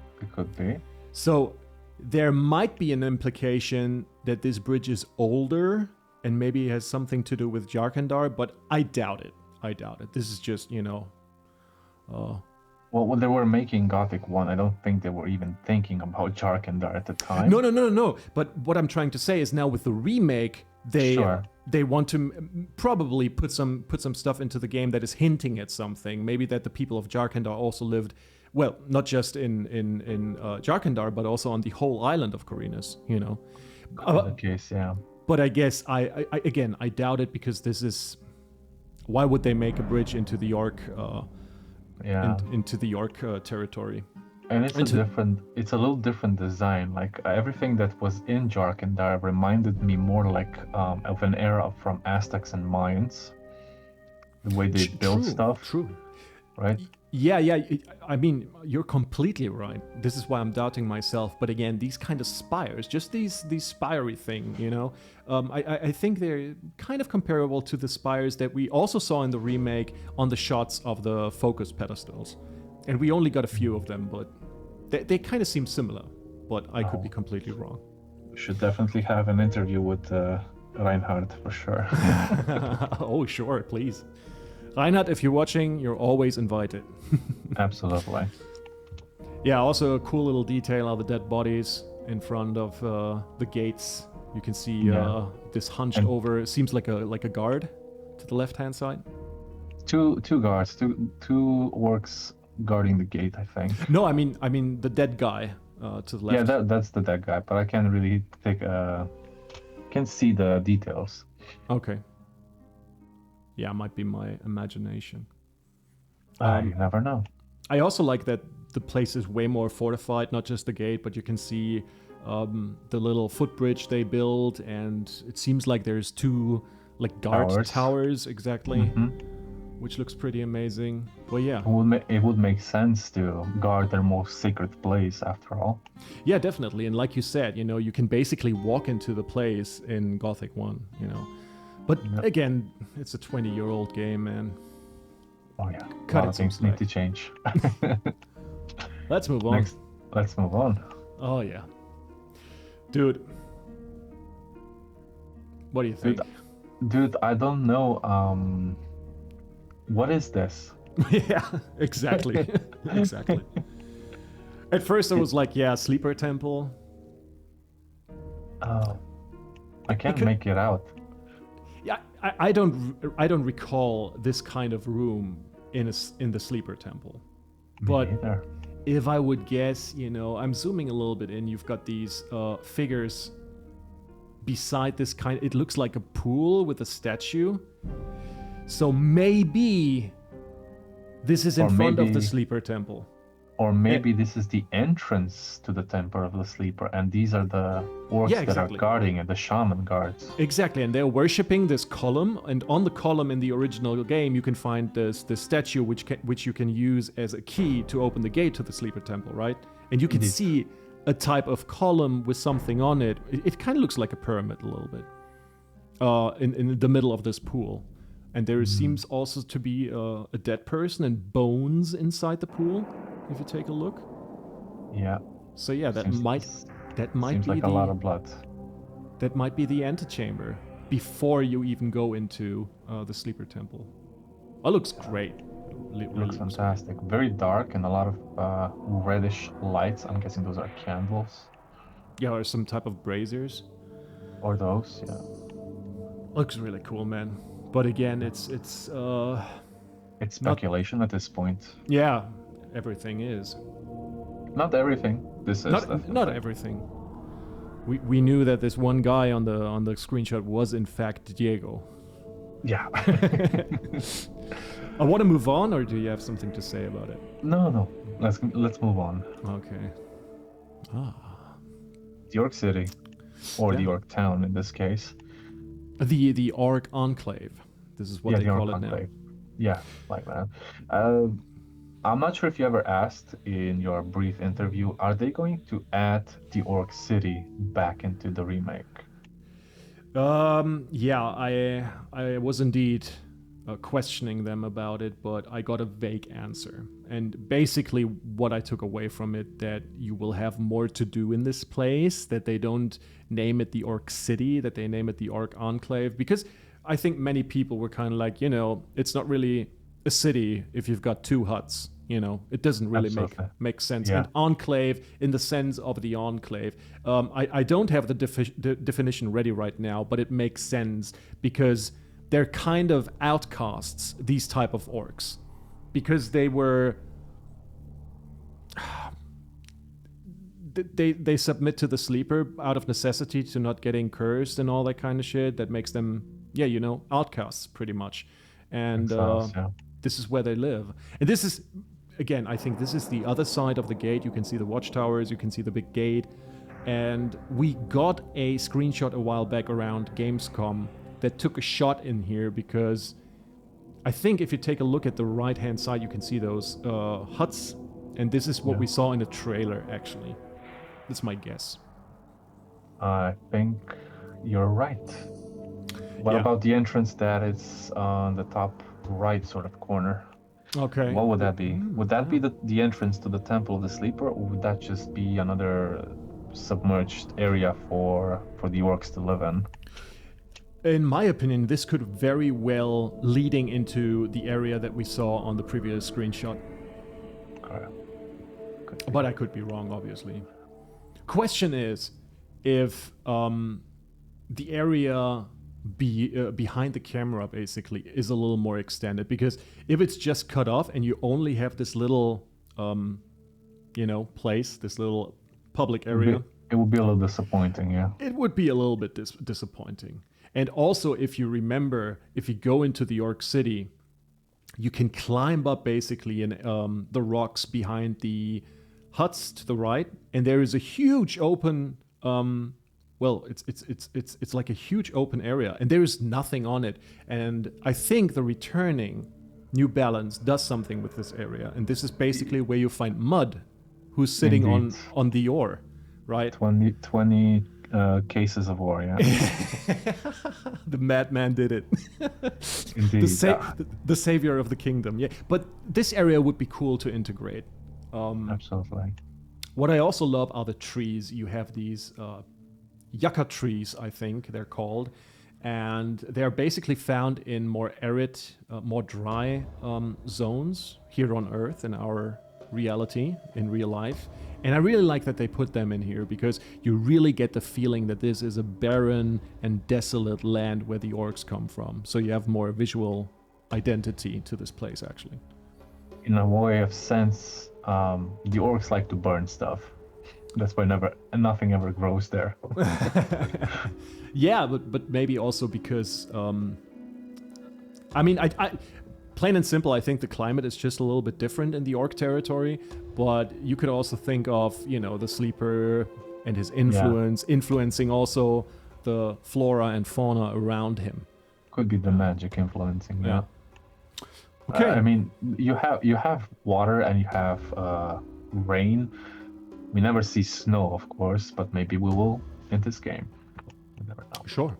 So there might be an implication that this bridge is older and maybe it has something to do with Jarkandar, but I doubt it. This is just, Well, when they were making Gothic 1, I don't think they were even thinking about Jarkandar at the time. No. But what I'm trying to say is now with the remake, they want to probably put some stuff into the game that is hinting at something. Maybe that the people of Jarkandar also lived, well, not just in Jarkandar, but also on the whole island of Korinus, The case, yeah. But I guess I doubt it because this is. Why would they make a bridge into the Orc? Into the Orc territory. And it's a little different design. Like everything that was in Jarkandar reminded me more like of an era from Aztecs and Mayans. The way they build stuff. True. Right? Yeah. I mean, you're completely right. This is why I'm doubting myself. But again, these kind of spires, just these spiry thing, I think they're kind of comparable to the spires that we also saw in the remake on the shots of the focus pedestals. And we only got a few of them, but they kind of seem similar. But I could be completely wrong. We should definitely have an interview with Reinhard for sure. Oh, sure, please. Reinhard, if you're watching, you're always invited. Absolutely. Yeah, also a cool little detail are the dead bodies in front of the gates. You can see this hunched over, it seems like a guard to to the left-hand side? Two guards, two orcs guarding the gate, I think. No, I mean the dead guy to the left. Yeah, that's the dead guy, but I can't really can see the details. Okay. Yeah, might be my imagination. You never know. I also like that the place is way more fortified, not just the gate, but you can see the little footbridge they built, and it seems like there's two like guard towers exactly, which looks pretty amazing. Well, yeah. It would make sense to guard their most secret place after all. Yeah, definitely. And like you said, you can basically walk into the place in Gothic 1, But again, it's a 20-year-old game, man. Oh yeah, Cut a lot of things need to change. Let's move on. Let's move on. Oh yeah. Dude. What do you think? Dude, I don't know. What is this? Yeah, exactly. Exactly. At first I was like, yeah, sleeper temple. Oh, I can't make it out. Yeah, I don't recall this kind of room in the sleeper temple. But if I would guess, I'm zooming a little bit in. You've got these figures beside this kind. It looks like a pool with a statue. So maybe this is in front of the sleeper temple. Or maybe this is the entrance to the Temple of the Sleeper, and these are the orcs that are guarding it, the shaman guards. Exactly, and they're worshipping this column, and on the column in the original game you can find this statue which you can use as a key to open the gate to the Sleeper Temple, right? And you can see a type of column with something on it. It kind of looks like a pyramid a little bit, in the middle of this pool. And there seems also to be a dead person and bones inside the pool, if you take a look. Yeah. So yeah, that might seems be like a lot of blood. That might be the ante-chamber before you even go into the Sleeper Temple. Oh, looks great. It looks fantastic. Very dark and a lot of reddish lights. I'm guessing those are candles. Yeah, or some type of braziers. Or those, yeah. Looks really cool, man. But again, it's speculation at this point. Yeah, everything is. Not everything. This is not everything. We knew that this one guy on the screenshot was in fact Diego. Yeah. I want to move on, or do you have something to say about it? No. Let's move on. Okay. The Orc City, or the Orc Town in this case. The Orc Enclave. This is what they call it now. Yeah, like that. I'm not sure if you ever asked in your brief interview, are they going to add the Orc City back into the remake? Yeah, I was indeed questioning them about it, but I got a vague answer. And basically what I took away from it, that you will have more to do in this place, that they don't name it the Orc City, that they name it the Orc Enclave, because I think many people were kind of like, it's not really a city if you've got two huts, it doesn't really make sense. Yeah. And enclave in the sense of the enclave. I don't have the definition ready right now, but it makes sense because they're kind of outcasts, these type of orcs, because they were... They submit to the sleeper out of necessity to not getting cursed and all that kind of shit that makes them, outcasts pretty much. And this is where they live. And this is, again, I think this is the other side of the gate. You can see the watchtowers, you can see the big gate. And we got a screenshot a while back around Gamescom that took a shot in here because I think if you take a look at the right-hand side, you can see those huts. And this is what we saw in the trailer, actually. That's my guess. I think you're right. What about the entrance that is on the top right sort of corner? Okay. What would that be? Would that be the entrance to the Temple of the Sleeper, or would that just be another submerged area for the orcs to live in? In my opinion, this could very well leading into the area that we saw on the previous screenshot. Okay. But I could be wrong, obviously. Question is, if the area behind the camera basically is a little more extended, because if it's just cut off and you only have this little place, this little public area, it would be a little disappointing. Yeah, it would be a little bit disappointing. And also, if you remember, if you go into the Orc City, you can climb up basically in the rocks behind the huts to the right, and there is a huge open it's like a huge open area, and there is nothing on it. And I think the returning New Balance does something with this area, and this is basically where you find Mud, who's sitting on the ore, right? 20 cases of ore, yeah. The madman did it. Indeed. The savior of the kingdom, yeah. But this area would be cool to integrate. Absolutely. What I also love are the trees. You have these yucca trees, I think they're called, and they're basically found in more arid, more dry zones here on Earth in our reality, in real life. And I really like that they put them in here, because you really get the feeling that this is a barren and desolate land where the orcs come from. So you have more visual identity to this place, actually. In a way of sense, the orcs like to burn stuff. That's why nothing ever grows there. Yeah, but maybe also because I plain and simple, I think the climate is just a little bit different in the orc territory. But you could also think of, the sleeper and his influence influencing also the flora and fauna around him. Could be the magic influencing. Yeah. Okay. I mean, you have water and you have rain. We never see snow, of course, but maybe we will in this game. We never know. Sure.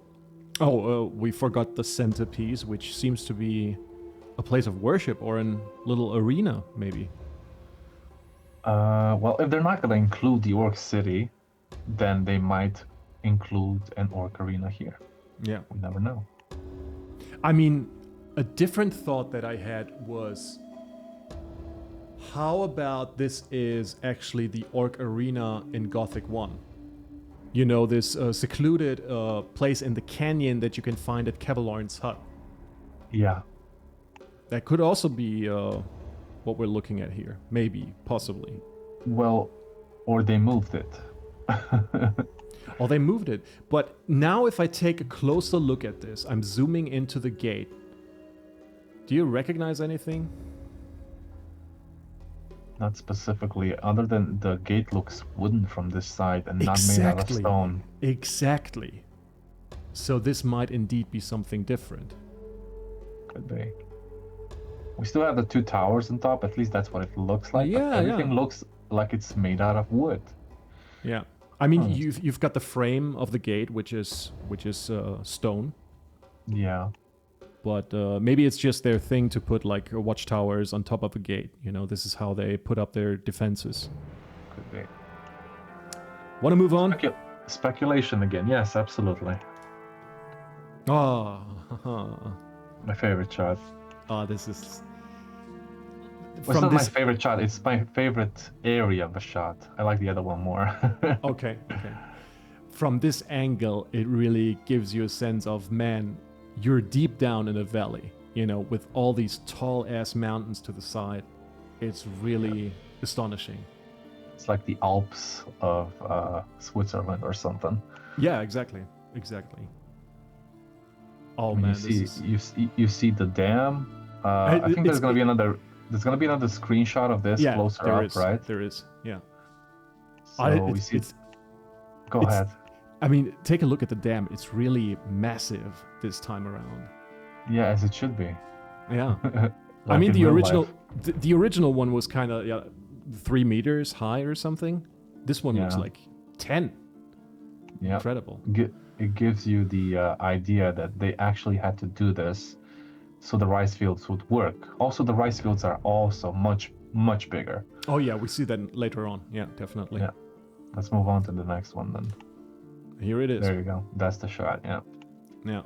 Oh, we forgot the centerpiece, which seems to be a place of worship or a little arena, maybe. Well, if they're not going to include the Orc City, then they might include an Orc Arena here. Yeah. We never know. I mean, a different thought that I had was, how about this is actually the Orc Arena in Gothic 1? This secluded place in the canyon that you can find at Kevlarn's hut. Yeah. That could also be what we're looking at here. Maybe, possibly. Well, or they moved it. Or they moved it. But now if I take a closer look at this, I'm zooming into the gate. Do you recognize anything? Not specifically, other than the gate looks wooden from this side and not made out of stone. Exactly. So this might indeed be something different. Could be. We still have the two towers on top, at least that's what it looks like. Yeah, but everything looks like it's made out of wood. Yeah. I mean, you've got the frame of the gate, which is stone. Yeah. But maybe it's just their thing to put like watchtowers on top of a gate. This is how they put up their defenses. Could be. Want to move on? Speculation again. Yes, absolutely. Ah. My favorite shot. This is... Well, it's not my favorite shot, it's my favorite area of the shot. I like the other one more. Okay. From this angle, it really gives you a sense of, man, you're deep down in a valley, with all these tall-ass mountains to the side. It's really astonishing. It's like the Alps of Switzerland or something. Yeah, exactly. Oh, man, you see the dam. I think there's gonna be another screenshot of this closer up, right? There is, yeah. So we see. Go ahead. I mean, take a look at the dam. It's really massive this time around. Yeah, as it should be. Yeah. Like I mean, the original one was kind of 3 meters high or something. This one looks like 10. Yeah. Incredible. It gives you the idea that they actually had to do this so the rice fields would work. Also, the rice fields are also much, much bigger. Oh, yeah, we see that later on. Yeah, definitely. Yeah. Let's move on to the next one then. Here it is. There you go. That's the shot, yeah. Yeah.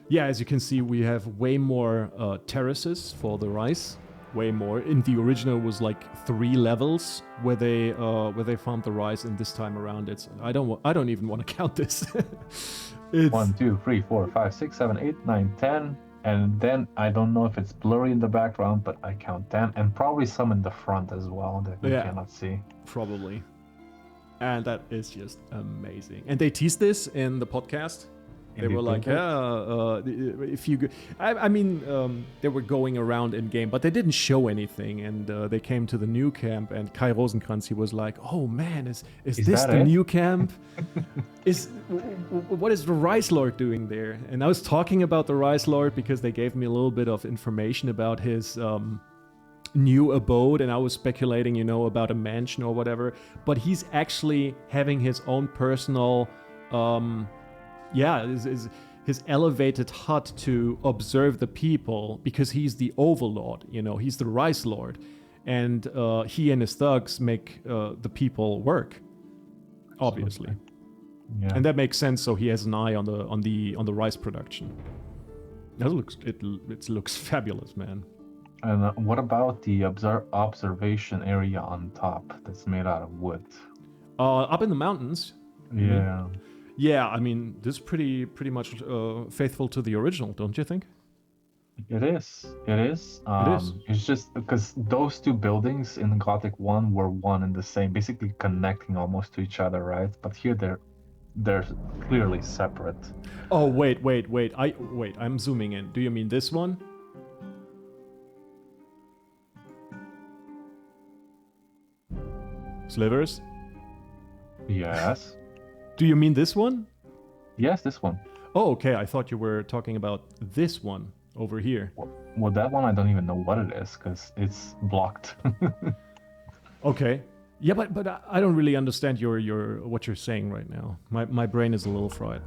Yeah, as you can see, we have way more terraces for the rice. Way more. In the original was like 3 levels where they farmed the rice, and this time around I don't even want to count this. It's 1, 2, 3, 4, 5, 6, 7, 8, 9, 10. And then I don't know if it's blurry in the background, but I count 10. And probably some in the front as well that we Yeah. cannot see. probably. And that is just amazing. And they teased this in the podcast. They Indeed, were like, they did. if you... I mean, they were going around in game, but they didn't show anything. And they came to the new camp, and Kai Rosenkrantz, he was like, oh man, is this that the it? new camp? What is the Rice Lord doing there? And I was talking about the Rice Lord because they gave me a little bit of information about his new abode, and I was speculating, about a mansion or whatever. But he's actually having his own personal... his elevated hut to observe the people, because he's the overlord, he's the Rice Lord, and he and his thugs make the people work, obviously. Yeah. And that makes sense. So he has an eye on the rice production. It looks fabulous, man. And what about the observation area on top that's made out of wood? Up in the mountains. Yeah. Yeah, I mean, this is pretty much faithful to the original, don't you think? It is. It is. It's just because those two buildings in Gothic 1 were one and the same, basically connecting almost to each other, right? But here they're clearly separate. Oh, wait. I'm zooming in. Do you mean this one? Slivers? Yes. Do you mean this one? Yes, this one. Oh, okay. I thought you were talking about this one over here. Well, that one I don't even know what it is because it's blocked. Okay. Yeah, but I don't really understand what you're saying right now. My brain is a little fried.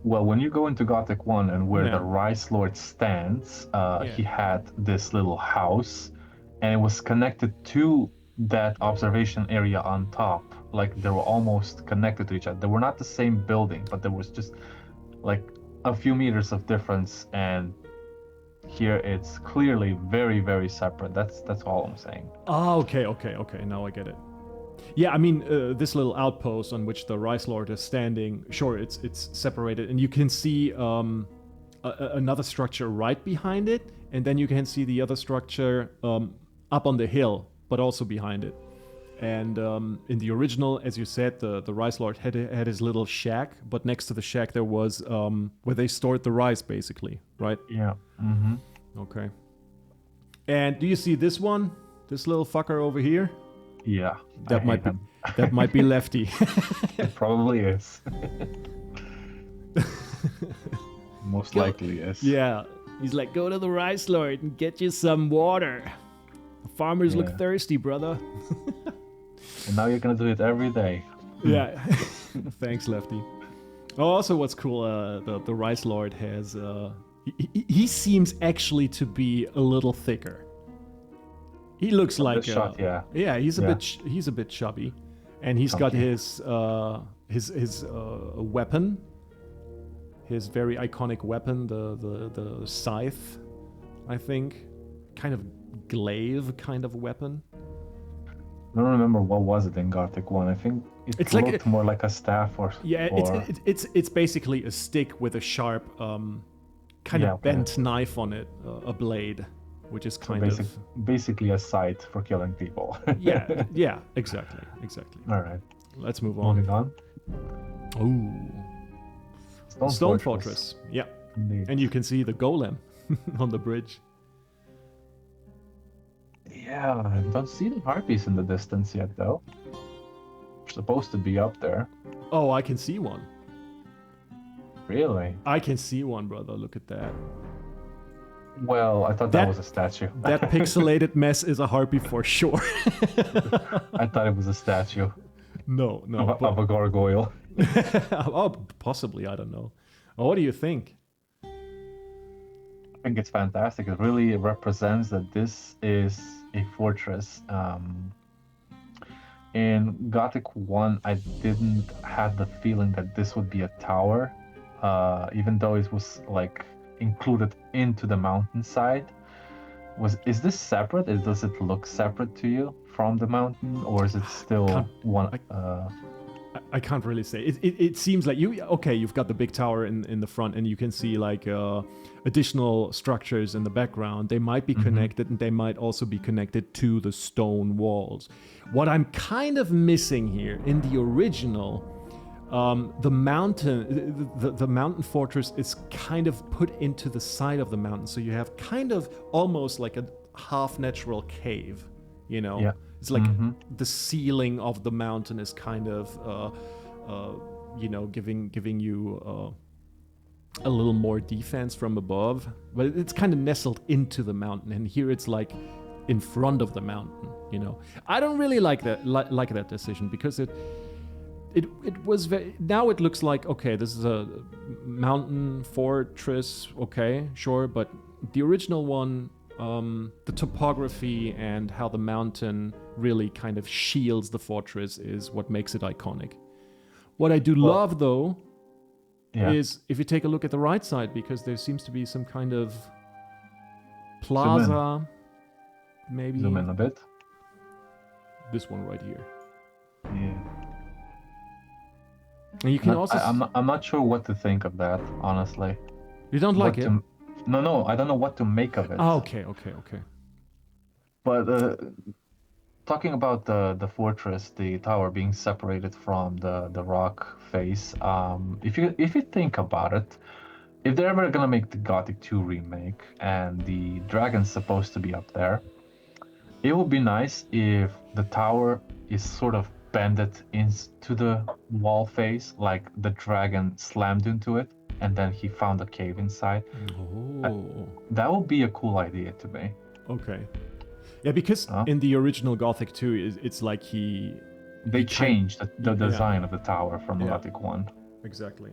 Well, when you go into Gothic 1 and where Yeah. the Rice Lord stands, he had this little house, and it was connected to that observation area on top. Like they were almost connected to each other. They were not the same building, but there was just like a few meters of difference. And here it's clearly very, very separate. That's all I'm saying. Ah, okay. Now I get it. Yeah, I mean, this little outpost on which the Rice Lord is standing, sure, it's separated, and you can see another structure right behind it, and then you can see the other structure up on the hill, but also behind it. And in the original, as you said, the Rice Lord had his little shack, but next to the shack there was where they stored the rice, basically, right? Yeah. Mm-hmm. Okay. And do you see this one? This little fucker over here? Yeah. That might be Lefty. It probably is. Most likely is. Yeah. He's like, go to the Rice Lord and get you some water. Farmers look Yeah. thirsty, brother. And now you're gonna do it every day. Yeah. Thanks, Lefty. Oh, also, what's cool, the Rice Lord has... he seems actually to be a little thicker. He looks like... This shot, yeah. Yeah, he's Yeah. a bit chubby. And he's got Chunky. his weapon. His very iconic weapon, the scythe, I think. Kind of glaive kind of weapon. I don't remember what was it in Gothic 1. I think it like looked more like a staff or... Yeah, or... it's basically a stick with a sharp, kind Yeah, of bent knife on it, a blade, which is kind of... Basically a site for killing people. yeah, exactly. All right. Let's move on. Moving on. Ooh, Stone Fortress. Yeah, Indeed. and you can see the golem on the bridge. Yeah, I don't see the harpies in the distance yet, though. They're supposed to be up there. Oh, I can see one. Really? I can see one, brother. Look at that. Well, I thought that was a statue. That pixelated mess is a harpy for sure. I thought it was a statue No. of a gargoyle. Oh, possibly. I don't know. Oh, what do you think? I think it's fantastic. It really represents that this is a fortress. In Gothic 1, I didn't have the feeling that this would be a tower, even though it was like included into the mountainside. Is this separate? Does it look separate to you from the mountain, or is it still one? I can't really say. It seems like you've got the big tower in the front, and you can see like additional structures in the background. They might be connected, and they might also be connected to the stone walls. What I'm kind of missing here in the original, the mountain fortress is kind of put into the side of the mountain, so you have kind of almost like a half natural cave, you know. Yeah. It's like the ceiling of the mountain is kind of, giving you a little more defense from above. But it's kind of nestled into the mountain, and here it's like in front of the mountain. You know, I don't really like that decision because it was very. Now it looks like okay, this is a mountain fortress. Okay, sure, but the original one. The topography and how the mountain really kind of shields the fortress is what makes it iconic. What I do love, though, is if you take a look at the right side, because there seems to be some kind of plaza, maybe. Zoom in a bit. This one right here. Yeah. And you can also. I'm not sure what to think of that, honestly. You don't like it? No, I don't know what to make of it. Oh, okay. But talking about the fortress, the tower being separated from the rock face, if you think about it, if they're ever gonna make the Gothic 2 remake and the dragon's supposed to be up there, it would be nice if the tower is sort of bended into the wall face, like the dragon slammed into it. And then he found a cave inside. Oh. That would be a cool idea to me. Okay. Yeah, because in the original Gothic 2, it's like They changed the design of the tower from Gothic 1. Exactly.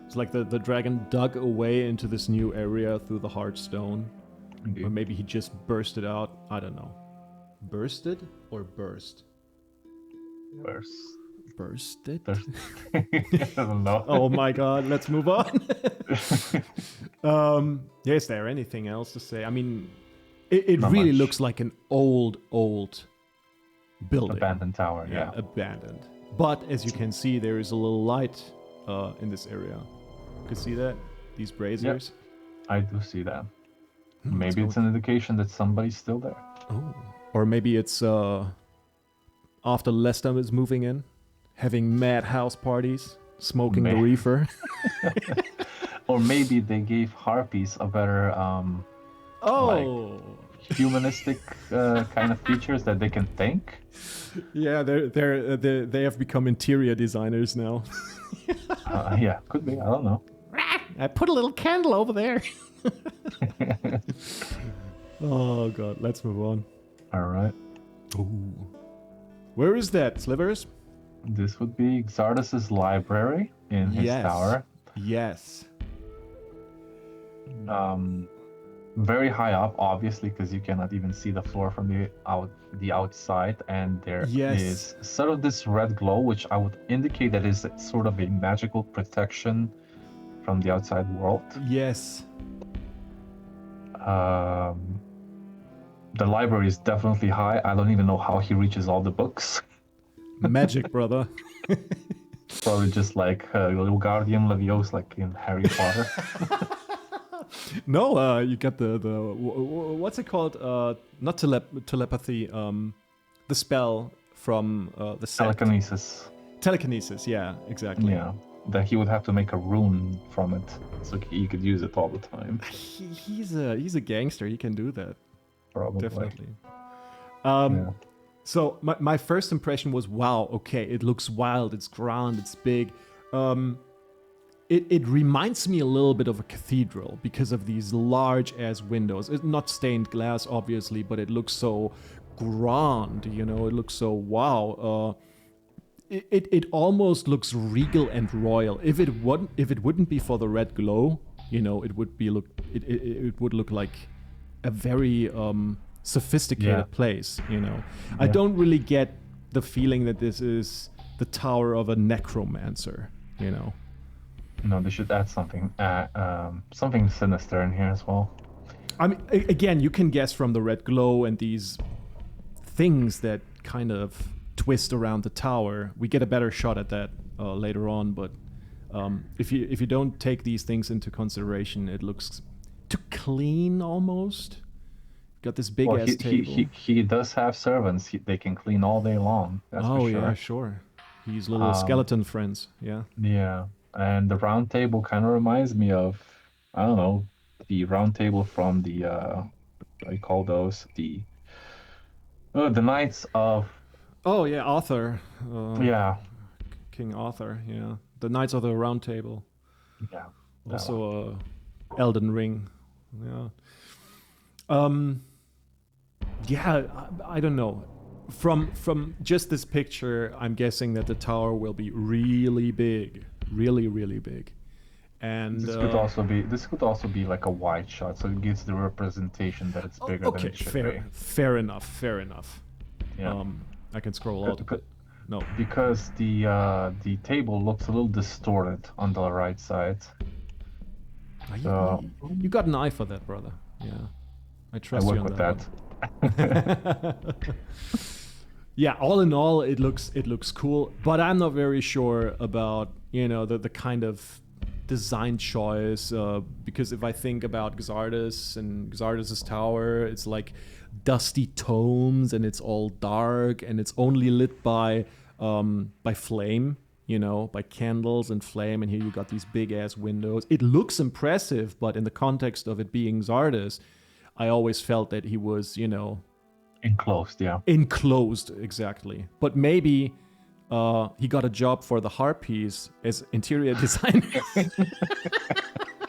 It's like the dragon dug away into this new area through the hard stone. Indeed. Or maybe he just bursted out. I don't know. Bursted or burst? Bursted? I don't know. Oh my god, let's move on. Is there anything else to say? I mean, it really looks like an old building. Abandoned tower, yeah. Abandoned. But as you can see, there is a little light in this area. You can see that? These braziers? Yep. I do see that. Maybe it's an indication that somebody's still there. Oh. Or maybe it's after Lester is moving in. Having mad house parties, smoking the reefer. Or maybe they gave harpies a better, humanistic kind of features that they can think. Yeah, they have become interior designers now. Yeah, could be. I don't know. I put a little candle over there. Oh god, let's move on. All right. Ooh. Where is that, Slivers? This would be Xardas's library in his tower. Yes. Very high up, obviously, because you cannot even see the floor from the outside, and there is sort of this red glow, which I would indicate that is sort of a magical protection from the outside world. Yes. The library is definitely high. I don't even know how he reaches all the books. Magic, brother. Probably just like Wingardium Leviosa, like in Harry Potter. No, you got the what's it called? Not telepathy. The spell from the set. Telekinesis. Telekinesis, yeah, exactly. Yeah, that he would have to make a rune from it, so he could use it all the time. He's a gangster. He can do that. Probably. Definitely. Yeah. So my first impression was, wow, okay, it looks wild, it's grand, it's big. It reminds me a little bit of a cathedral because of these large-ass windows. It's not stained glass, obviously, but it looks so grand, you know, it looks so wow. It almost looks regal and royal. If it wouldn't be for the red glow, you know, it would look like a very sophisticated place, you know. Yeah. I don't really get the feeling that this is the tower of a necromancer, you know. No, they should add something sinister in here as well. I mean, again, you can guess from the red glow and these things that kind of twist around the tower. We get a better shot at that later on, but if you don't take these things into consideration, it looks too clean almost. Got this big ass table. He does have servants. They can clean all day long. That's for sure. Yeah, sure. He's little skeleton friends. Yeah. Yeah, and the round table kind of reminds me of, I don't know, the round table from the what do you call those? The Knights of. Oh yeah, Arthur. Yeah. King Arthur. Yeah, the Knights of the Round Table. Yeah. Also, Elden Ring. Yeah. Yeah, I don't know. From just this picture, I'm guessing that the tower will be really big, really big. And this could also be like a wide shot, so it gives the representation that it's bigger than it should be. Fair enough. Yeah. I can scroll out a bit. No, because the table looks a little distorted on the right side. You got an eye for that, brother. Yeah, I trust I work you on with that. Yeah, all in all, it looks cool, but I'm not very sure about the kind of design choice, because if I think about Xardus and Xardus' tower, it's like dusty tomes and it's all dark and it's only lit by flame, by candles and flame, and here you got these big ass windows. It looks impressive, but in the context of it being Xardus, I always felt that he was, enclosed, yeah. Enclosed, exactly. But maybe he got a job for the Harpies as interior designer.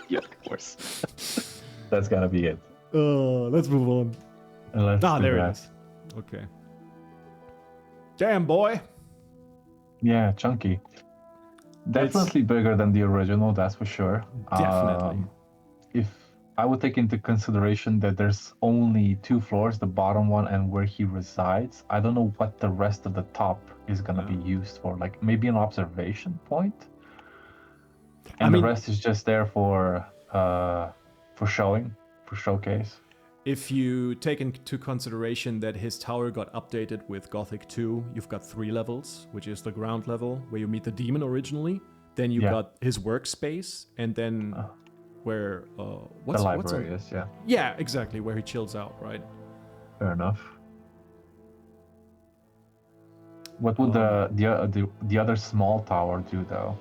Yeah, of course. That's gotta be it. Let's move on. There it is. Okay. Damn, boy. Yeah, chunky. Definitely bigger than the original, that's for sure. Definitely. If I would take into consideration that there's only 2 floors, the bottom one and where he resides, I don't know what the rest of the top is gonna be used for. Like maybe an observation point, and the rest is just there for showcase. If you take into consideration that his tower got updated with Gothic 2, you've got 3 levels, which is the ground level where you meet the demon originally. Then you got his workspace, and then where the library is, yeah. Yeah, exactly, where he chills out, right? Fair enough. What would the other small tower do though?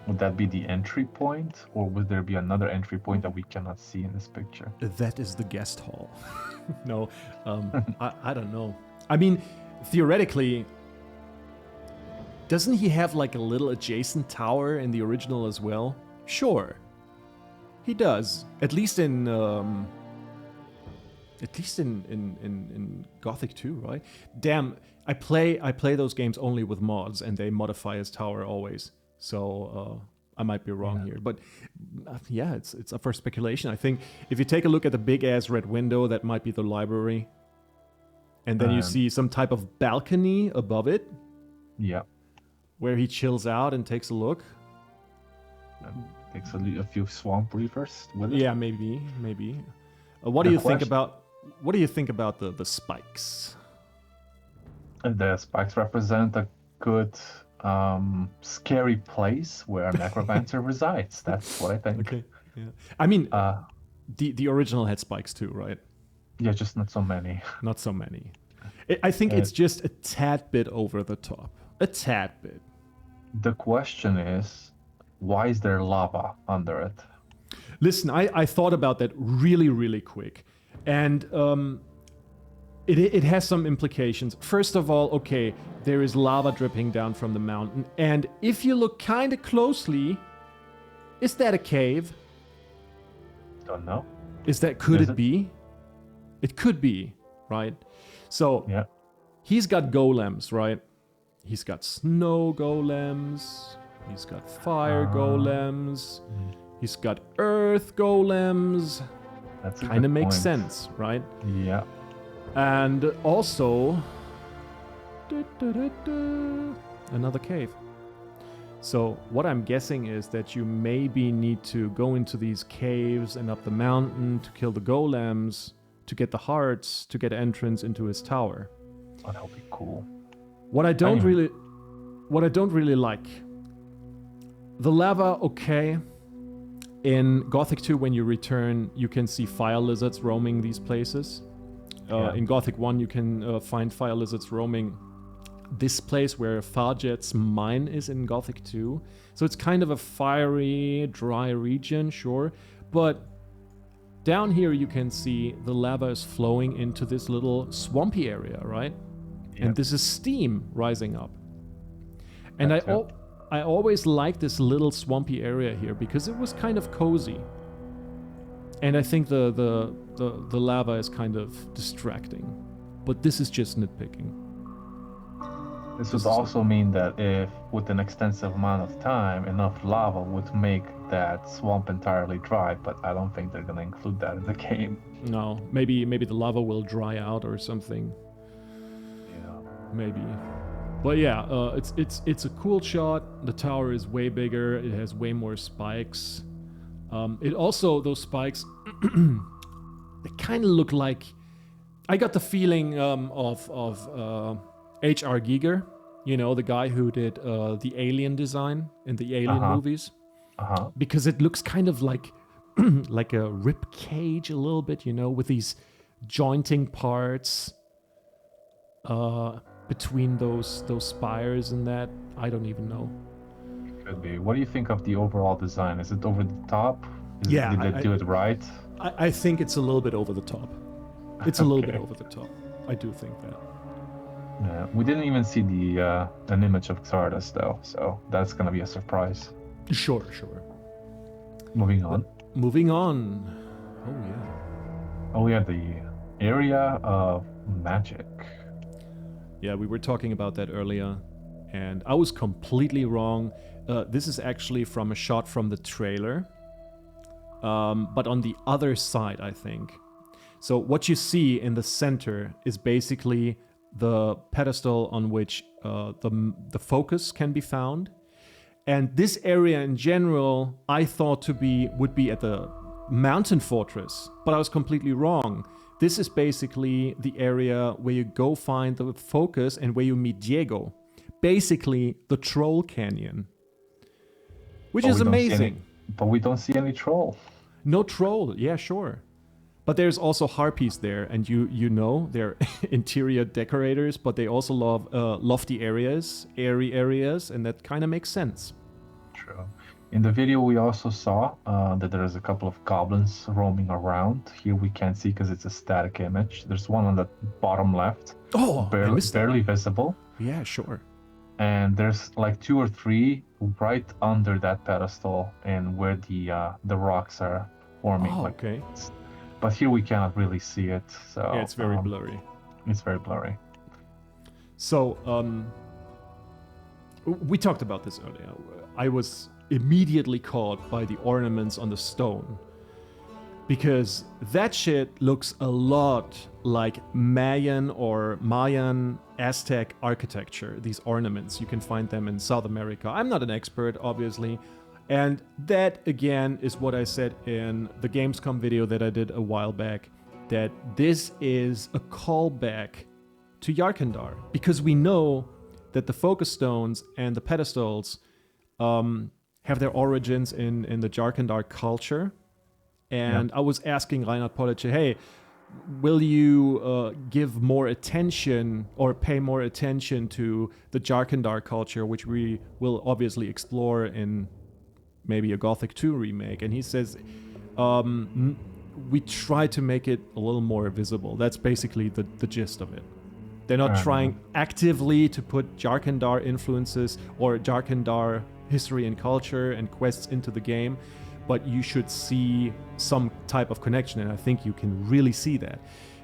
Would that be the entry point, or would there be another entry point that we cannot see in this picture? That is the guest hall. No, I don't know. I mean, theoretically, doesn't he have like a little adjacent tower in the original as well? Sure, he does. At least in Gothic 2, right? Damn, I play those games only with mods, and they modify his tower always. So I might be wrong here, but yeah, it's up for speculation. I think if you take a look at the big ass red window, that might be the library, and then you see some type of balcony above it. Yeah, where he chills out and takes a look. Takes a few swamp reavers with it. Yeah, maybe. What do you think about the spikes? The spikes represent a good scary place where a necromancer resides. That's what I think. Okay. Yeah. I mean, the original had spikes too, right? Yeah, just not so many. Not so many. I think it's just a tad bit over the top. A tad bit. The question is, why is there lava under it? Listen, I thought about that really quick, and it has some implications. First of all, okay, there is lava dripping down from the mountain, and if you look kind of closely, is that a cave? Don't know. Could it be? It could be, right? So yeah, he's got golems, right? He's got snow golems. He's got fire golems. He's got earth golems. That's kind of makes sense, right? Yeah. And also, another cave. So what I'm guessing is that you maybe need to go into these caves and up the mountain to kill the golems, to get the hearts, to get entrance into his tower. Oh, that would be cool. What I don't Anyway. really like, the lava, okay. In Gothic 2, when you return, you can see fire lizards roaming these places. Yeah. In Gothic 1, you can find fire lizards roaming this place where Farjet's mine is in Gothic 2. So it's kind of a fiery, dry region, sure. But down here you can see the lava is flowing into this little swampy area, right? Yeah. And this is steam rising up. And That's it. I always liked this little swampy area here because it was kind of cozy. And I think the lava is kind of distracting. But this is just nitpicking. This would also mean that if, with an extensive amount of time, enough lava would make that swamp entirely dry, but I don't think they're gonna include that in the game. No, maybe the lava will dry out or something. Yeah. Maybe. But yeah, it's a cool shot. The tower is way bigger. It has way more spikes. It also, those spikes, they kind of look like. I got the feeling of H.R. Giger, you know, the guy who did the Alien design in the Alien movies, because it looks kind of like like a rib cage a little bit, you know, with these jointing parts. Between those spires and that, I don't even know. Could be. What do you think of the overall design? Is it over the top? Yeah, Did they do it right? I think it's a little bit over the top. It's a little bit Okay. over the top. I do think that. Yeah. We didn't even see the an image of Xardas though, so that's gonna be a surprise. Sure. Moving on. Moving on. Oh yeah. Oh, we have the area of magic. Yeah, we were talking about that earlier, and I was completely wrong. This is actually from a shot from the trailer, but on the other side, I think. So what you see in the center is basically the pedestal on which the focus can be found. And this area in general, I thought would be at the mountain fortress, but I was completely wrong. This is basically the area where you go find the focus and where you meet Diego. Basically, the Troll Canyon. Which is amazing. But we don't see any troll. No troll, yeah, sure. But there's also harpies there, and you know, they're interior decorators, but they also love lofty areas, airy areas, and that kind of makes sense. True. In the video, we also saw that there's a couple of goblins roaming around. Here we can't see because it's a static image. There's one on the bottom left, Oh, I missed that. barely visible. Yeah, sure. And there's like 2 or 3 right under that pedestal and where the rocks are forming. Oh, like, okay. but here we cannot really see it. So Yeah, it's very blurry. It's very blurry. So, we talked about this earlier. I was immediately caught by the ornaments on the stone, because that shit looks a lot like Mayan or Mayan Aztec architecture. These ornaments, you can find them in South America. I'm not an expert, obviously, and that again is what I said in the Gamescom video that I did a while back, that this is a callback to Yarkandar, because we know that the focus stones and the pedestals have their origins in the Jarkandar culture. And I was asking Reinhard Police, hey, will you give more attention or pay more attention to the Jarkandar culture, which we will obviously explore in maybe a Gothic 2 remake? And he says, we try to make it a little more visible. That's basically the gist of it. They're not trying actively to put Jarkandar influences or Jarkandar history and culture and quests into the game, but you should see some type of connection, and I think you can really see that.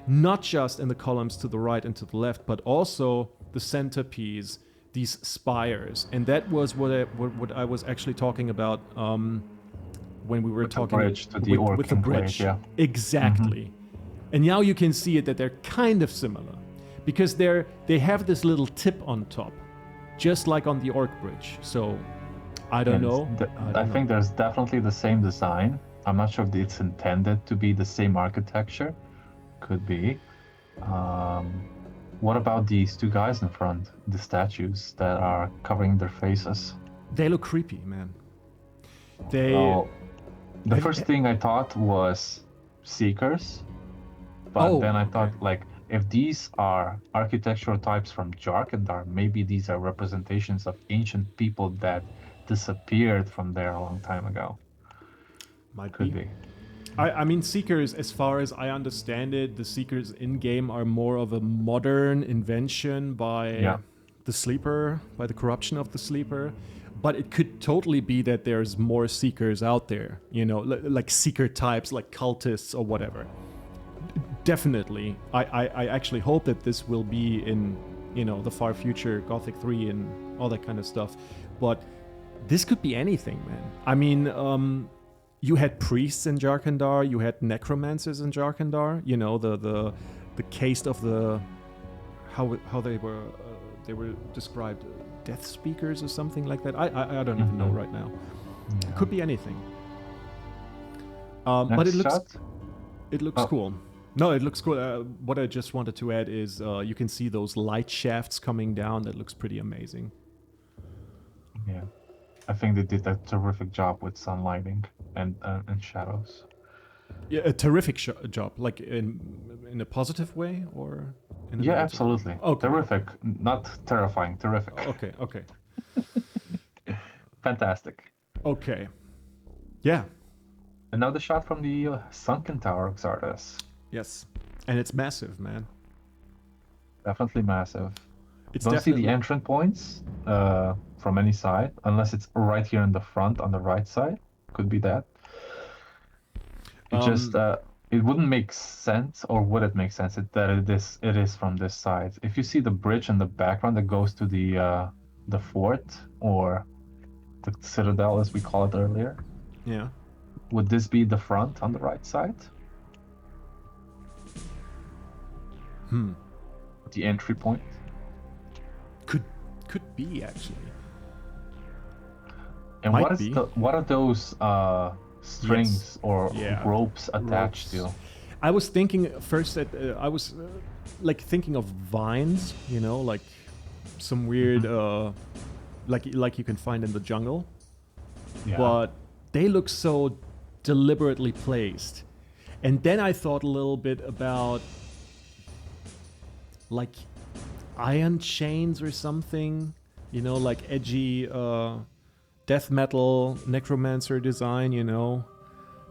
Not just in the columns to the right and to the left, but also the centerpiece, these spires. And that was what I was actually talking about when we were With talking the bridge to the Orc with the Enclave, bridge. yeah. Exactly. And now you can see it that they're kind of similar, because they have this little tip on top, just like on the Orc bridge. So I don't know. I think there's definitely the same design. I'm not sure if it's intended to be the same architecture. Could be. What about these two guys in front? The statues that are covering their faces. They look creepy, man. They... Well, the Have- first thing I thought was Seekers, but Oh, then I okay. thought, like, if these are architectural types from Jarkandar, maybe these are representations of ancient people that disappeared from there a long time ago. Might Could be. be. I mean, Seekers, as far as I understand it, the Seekers in-game are more of a modern invention by Yeah. the Sleeper, by the corruption of the Sleeper. But it could totally be that there's more Seekers out there, you know, like Seeker types, like cultists or whatever. Definitely. I actually hope that this will be in, you know, the far future, Gothic 3 and all that kind of stuff. But this could be anything, man. I mean, you had priests in Jarkandar, you had necromancers in Jarkandar, you know, the caste of the... How they were described... Death Speakers or something like that. I don't even know right now. Yeah. It could be anything. But Next it looks shot? it looks cool. No, it looks cool. What I just wanted to add is you can see those light shafts coming down. That looks pretty amazing. Yeah. I think they did a terrific job with sunlighting and shadows. Yeah, a terrific job. Like in a positive way or in a Yeah, negative? absolutely. Okay. Terrific. Not terrifying. Terrific. Okay. Fantastic. Okay. Yeah. And now the shot from the sunken tower of Xardas. Yes. And it's massive, man. Definitely massive. It's Don't see definitely the entrance points from any side, unless it's right here in the front on the right side. Could be that. It just it wouldn't make sense, or would it make sense that it is from this side? If you see the bridge in the background that goes to the fort or the Citadel, as we called it earlier, yeah. would this be the front on the right side? The entry point. Could be actually. And Might what is be. what are those strings or Yeah. ropes attached Ropes. to? I was thinking first that I was like thinking of vines, you know, like some weird like you can find in the jungle. Yeah. But they look so deliberately placed. And then I thought a little bit about like iron chains or something, you know, like edgy death metal necromancer design, you know,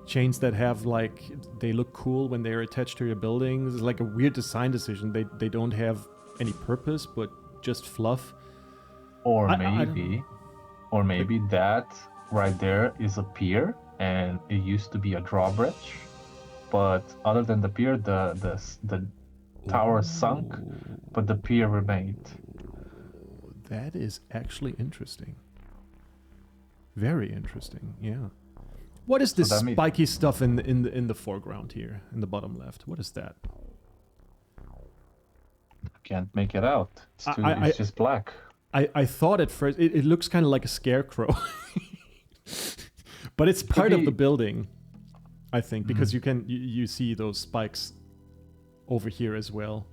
chains that have like they look cool when they're attached to your buildings. It's like a weird design decision. They don't have any purpose but just fluff. Or I don't maybe that right there is a pier, and it used to be a drawbridge. But other than the pier, the tower sunk, but the pier remained. That is actually interesting. Very interesting, yeah. What is this that means- spiky stuff in the foreground here, in the bottom left? What is that? Can't make it out. It's I- just black. I thought at first it looks kind of like a scarecrow, but it's part of be- the building, I think, because you see those spikes over here as well.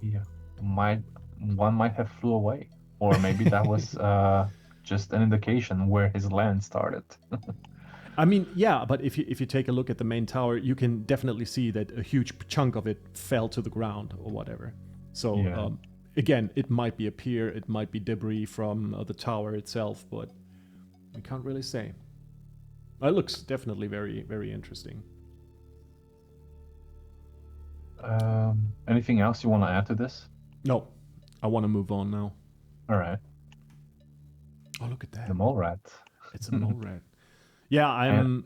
Yeah, one might have flew away, or maybe that was just an indication where his land started. I mean, yeah, but if you take a look at the main tower, you can definitely see that a huge chunk of it fell to the ground or whatever. So Yeah. again, it might be a pier, it might be debris from the tower itself, but we can't really say. It looks definitely very, very interesting. Anything else you want to add to this? No, I want to move on now. All right, Oh, look at that! the mole rat. It's a mole rat. Yeah, I'm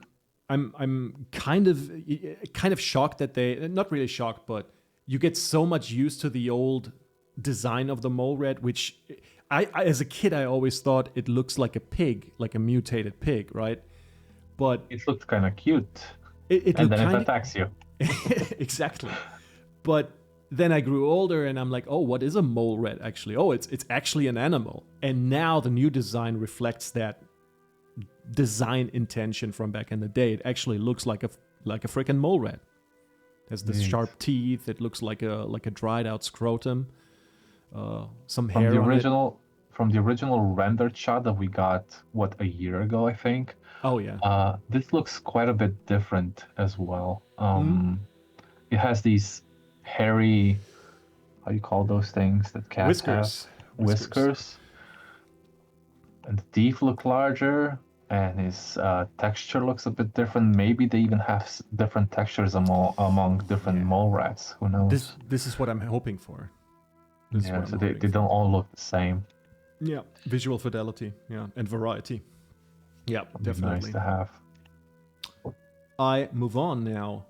kind of shocked that they, not really shocked, but you get so much used to the old design of the mole rat, which I as a kid I always thought it looks like a pig, like a mutated pig, right? But It looked kind of cute, it and looked then it kind attacks you. exactly. But then I grew older and I'm like, oh, what is a mole rat actually? Oh, it's actually an animal. And now the new design reflects that design intention from back in the day. It actually looks like a freaking mole rat. It has this Neat. sharp teeth. It looks like a dried out scrotum. some From hair the on it. original, from the original rendered shot that we got, what, a year ago, I think. Oh yeah. This looks quite a bit different as well. Mm. It has these hairy, how do you call those things that cats have? Whiskers. And the teeth look larger, and his texture looks a bit different. Maybe they even have different textures among different Yeah. mole rats. Who knows? This is what I'm hoping for. This is Yeah, what so I'm they hoping don't for. all look the same. Yeah, visual fidelity, yeah, and variety. Yeah, Would be definitely. nice to have. I move on now.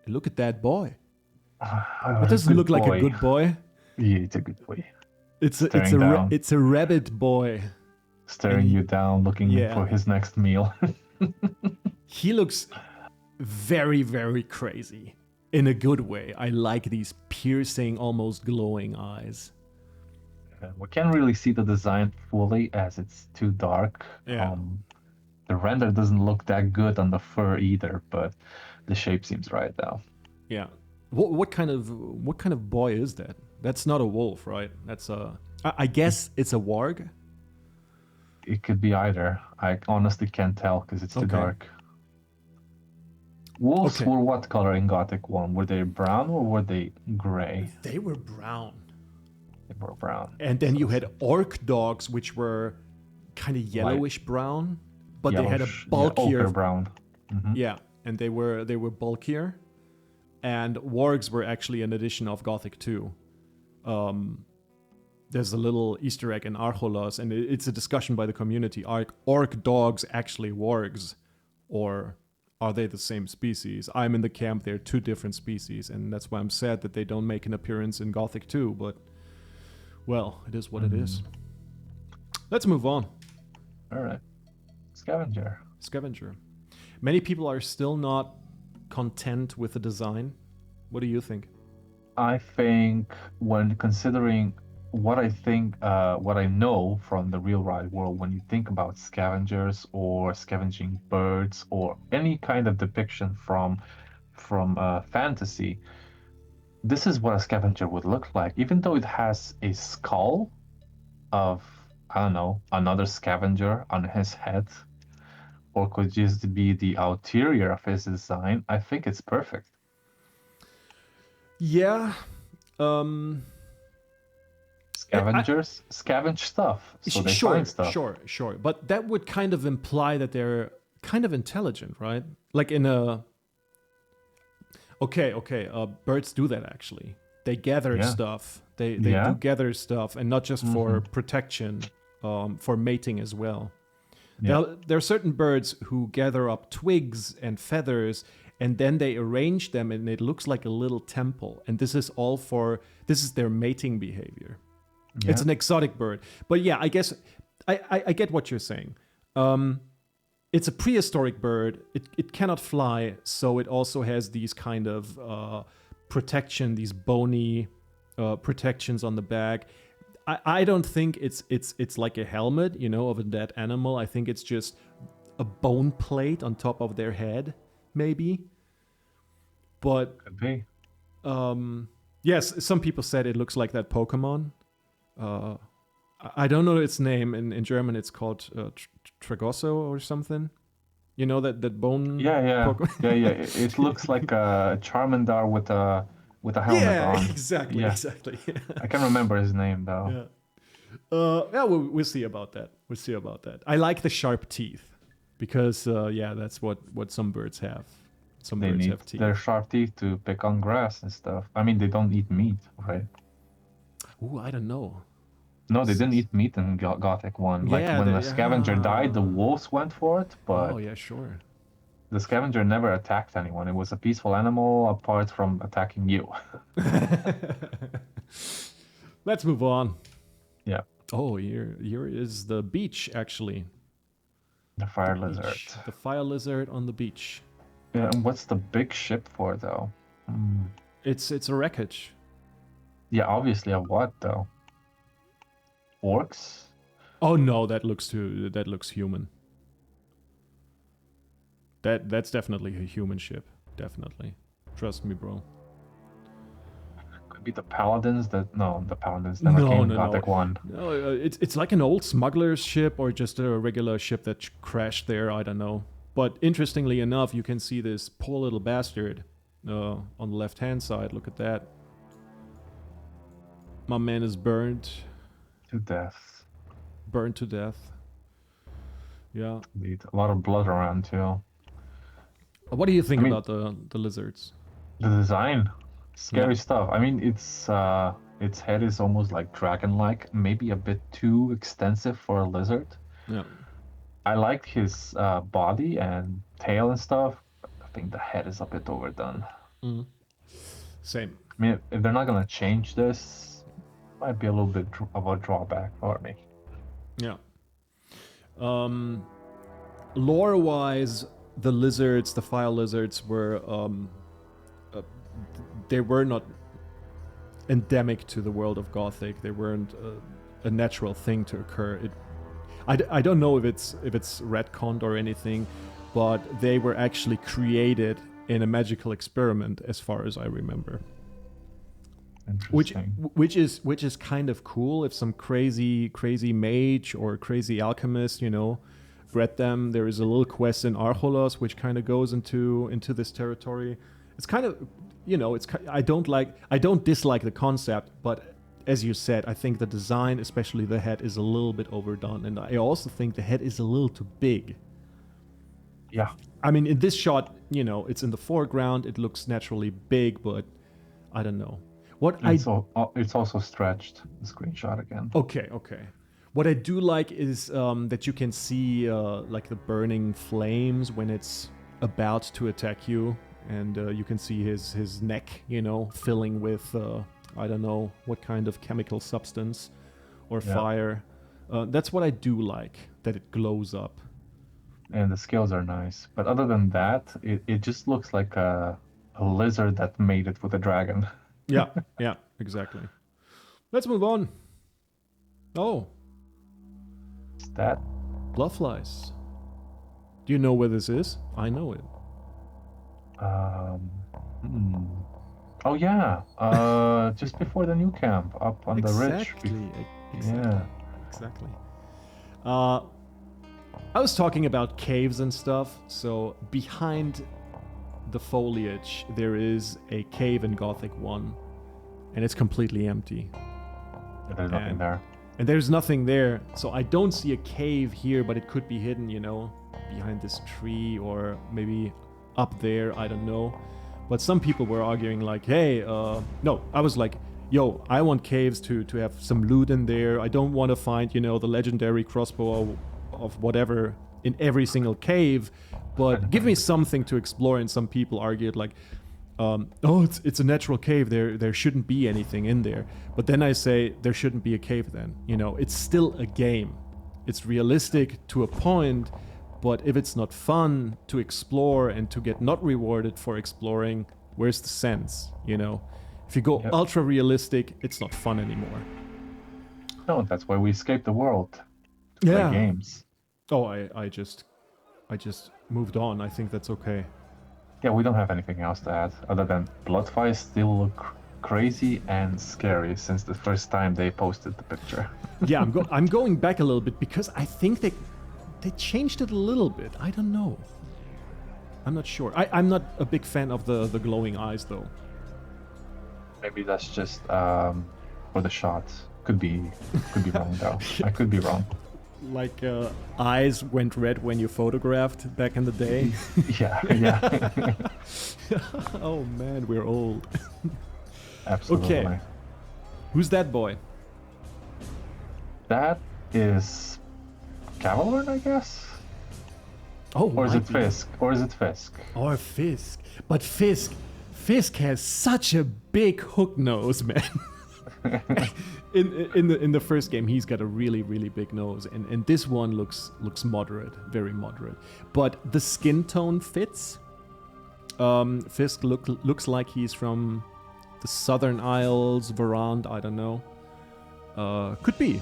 Look at that boy. It doesn't look like a good boy. Yeah, it's a good boy. It's Staring down. it's a rabbit boy. Staring you down, looking yeah. for his next meal. He looks very, very crazy. In a good way. I like these piercing, almost glowing eyes. We can't really see the design fully as it's too dark. Yeah. The render doesn't look that good on the fur either, but the shape seems right now. Yeah. What kind of boy is that? That's not a wolf, right? That's a. I guess it's a warg. It could be either. I honestly can't tell because it's too dark. Wolves were what color in Gothic 1? Were they brown or were they gray? They were brown. They were brown. And then you had orc dogs, which were kind of yellowish brown, but they had a bulkier ochre brown. Mm-hmm. Yeah, and they were bulkier. And wargs were actually an addition of Gothic 2. There's a little Easter egg in Archolos, and it's a discussion by the community. Are orc dogs actually wargs, or are they the same species? I'm in the camp they're two different species, and that's why I'm sad that they don't make an appearance in Gothic 2, but, well, it is what it is. Let's move on. All right. Scavenger. Scavenger. Many people are still not content with the design. What do you think? I think when considering what I know from the real wide world, when you think about scavengers or scavenging birds or any kind of depiction from fantasy, this is what a scavenger would look like. Even though it has a skull of, I don't know, another scavenger on his head, or could just be the ulterior of his design, I think it's perfect. Yeah. Scavengers scavenge stuff, so they find stuff. Sure. But that would kind of imply that they're kind of intelligent, right? Like in a... Okay. Birds do that, actually. They gather stuff. They do gather stuff, and not just for protection, for mating as well. Yeah. Now, there are certain birds who gather up twigs and feathers, and then they arrange them, and it looks like a little temple. And this is their mating behavior. Yeah. It's an exotic bird. But yeah, I guess I get what you're saying. It's a prehistoric bird. It cannot fly, so it also has these kind of protection, these bony protections on the back. I don't think it's like a helmet, of a dead animal. I think it's just a bone plate on top of their head, maybe. But could be. Yes, some people said it looks like that Pokemon. I don't know its name. In German, it's called Tragosso or something. You know that bone. Yeah. Pokemon? yeah. It looks like a Charmander with a helmet on. Exactly. Yeah, exactly. I can't remember his name though. Yeah. We'll see about that. I like the sharp teeth because that's what some birds have. Some birds have teeth. Their sharp teeth to pick on grass and stuff. I mean, they don't eat meat, right? Ooh, I don't know. No, they didn't eat meat in Gothic 1. Like when the scavenger died, the wolves went for it, but oh yeah, sure. The scavenger never attacked anyone. It was a peaceful animal apart from attacking you. Let's move on. Yeah. Oh, here is the beach, actually. The fire lizard. The fire lizard on the beach. Yeah, and what's the big ship for, though? It's a wreckage. Yeah, obviously of what, though? Orcs? Oh no, that looks human. That's definitely a human ship. Definitely. Trust me, bro. maybe the paladins that no, the paladins never No, came in no, Gothic no. 1. No, it's like an old smuggler's ship or just a regular ship that crashed there. I don't know. But interestingly enough, you can see this poor little bastard on the left-hand side. Look at that. My man is burned. To death. Burned to death. Yeah. Indeed. A lot of blood around too. What do you think I mean- about the lizards? The design, scary Yeah. stuff. I mean, its head is almost like dragon-like, maybe a bit too extensive for a lizard. Yeah. I like his body and tail and stuff. I think the head is a bit overdone. Same. I mean, if they're not gonna change this, might be a little bit of a drawback for me. Yeah. Lore-wise, the lizards, the fire lizards were they were not endemic to the world of Gothic. They weren't a natural thing to occur. I don't know if it's retconned or anything, but they were actually created in a magical experiment, as far as I remember. Interesting. Which is kind of cool if some crazy mage or crazy alchemist, bred them. There is a little quest in Archolos which kind of goes into this territory. It's kind of, I don't dislike the concept, but as you said, I think the design, especially the head, is a little bit overdone, and I also think the head is a little too big. Yeah. I mean, in this shot, it's in the foreground, it looks naturally big, but I don't know. It's also stretched, the screenshot again. Okay. What I do like is that you can see like the burning flames when it's about to attack you, and you can see his neck, filling with I don't know what kind of chemical substance or fire. That's what I do like, that it glows up. And the scales are nice, but other than that, it just looks like a lizard that made it with a dragon. Yeah, exactly. Let's move on. Oh, Is that? bloodflies. Do you know where this is? I know it. Oh yeah, just before the new camp, up on the ridge. Exactly. I was talking about caves and stuff, so behind the foliage there is a cave in Gothic 1, and it's completely empty. There's nothing there. And there's nothing there, so I don't see a cave here, but it could be hidden, behind this tree or maybe up there, I don't know. But some people were arguing like, hey, no, I was like, yo, I want caves to have some loot in there. I don't want to find, the legendary crossbow of whatever in every single cave, but give me something to explore. And some people argued like, oh, it's a natural cave. There shouldn't be anything in there. But then I say there shouldn't be a cave then. It's still a game. It's realistic to a point, but if it's not fun to explore and to get not rewarded for exploring, where's the sense? If you go ultra realistic, it's not fun anymore. No, that's why we escaped the world. To play games. Oh, I just moved on. I think that's okay. Yeah, we don't have anything else to add other than bloodflies still look crazy and scary since the first time they posted the picture. Yeah, I'm going back a little bit because I think they changed it a little bit. I don't know. I'm not sure. I'm not a big fan of the glowing eyes though. Maybe that's just for the shot. Could be wrong though. I could be wrong. Like eyes went red when you photographed back in the day. Yeah. Oh man, we're old. Absolutely. Okay. Who's that boy? That is Cavalry, I guess. Oh, Or is it might be. Fisk? Or is it Fisk? Or Fisk. But Fisk has such a big hook nose, man. in the first game, he's got a really, really big nose, and this one looks moderate, very moderate. But the skin tone fits. Fisk looks like he's from the Southern Isles, Varand, I don't know. Could be.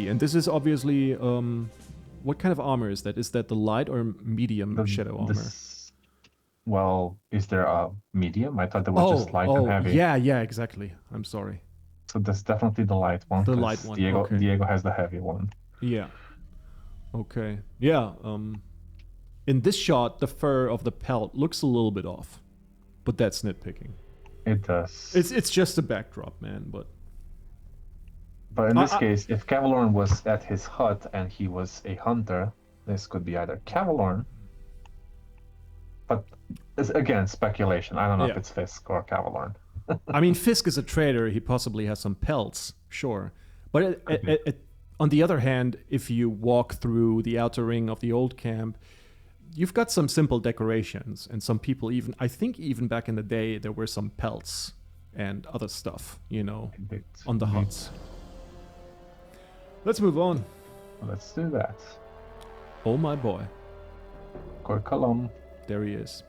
And this is obviously what kind of armor is that? Is that the light or medium shadow armor? Well, is there a medium? I thought they were just light and heavy. yeah, exactly. I'm sorry. So that's definitely the light one, The light because one, Diego okay. Diego has the heavy one. Yeah. Okay. Yeah. In this shot, the fur of the pelt looks a little bit off, but that's nitpicking. It does. It's just a backdrop, man. But in this case, if Cavalorn was at his hut and he was a hunter, this could be either Cavalorn. But it's, again, speculation. I don't know if it's Fisk or Cavalorn. I mean, Fisk is a trader. He possibly has some pelts, sure. But on the other hand, if you walk through the outer ring of the old camp, you've got some simple decorations, and some people I think even back in the day, there were some pelts and other stuff, on the huts. Let's move on. Let's do that. Oh my boy. Korkalom. There he is.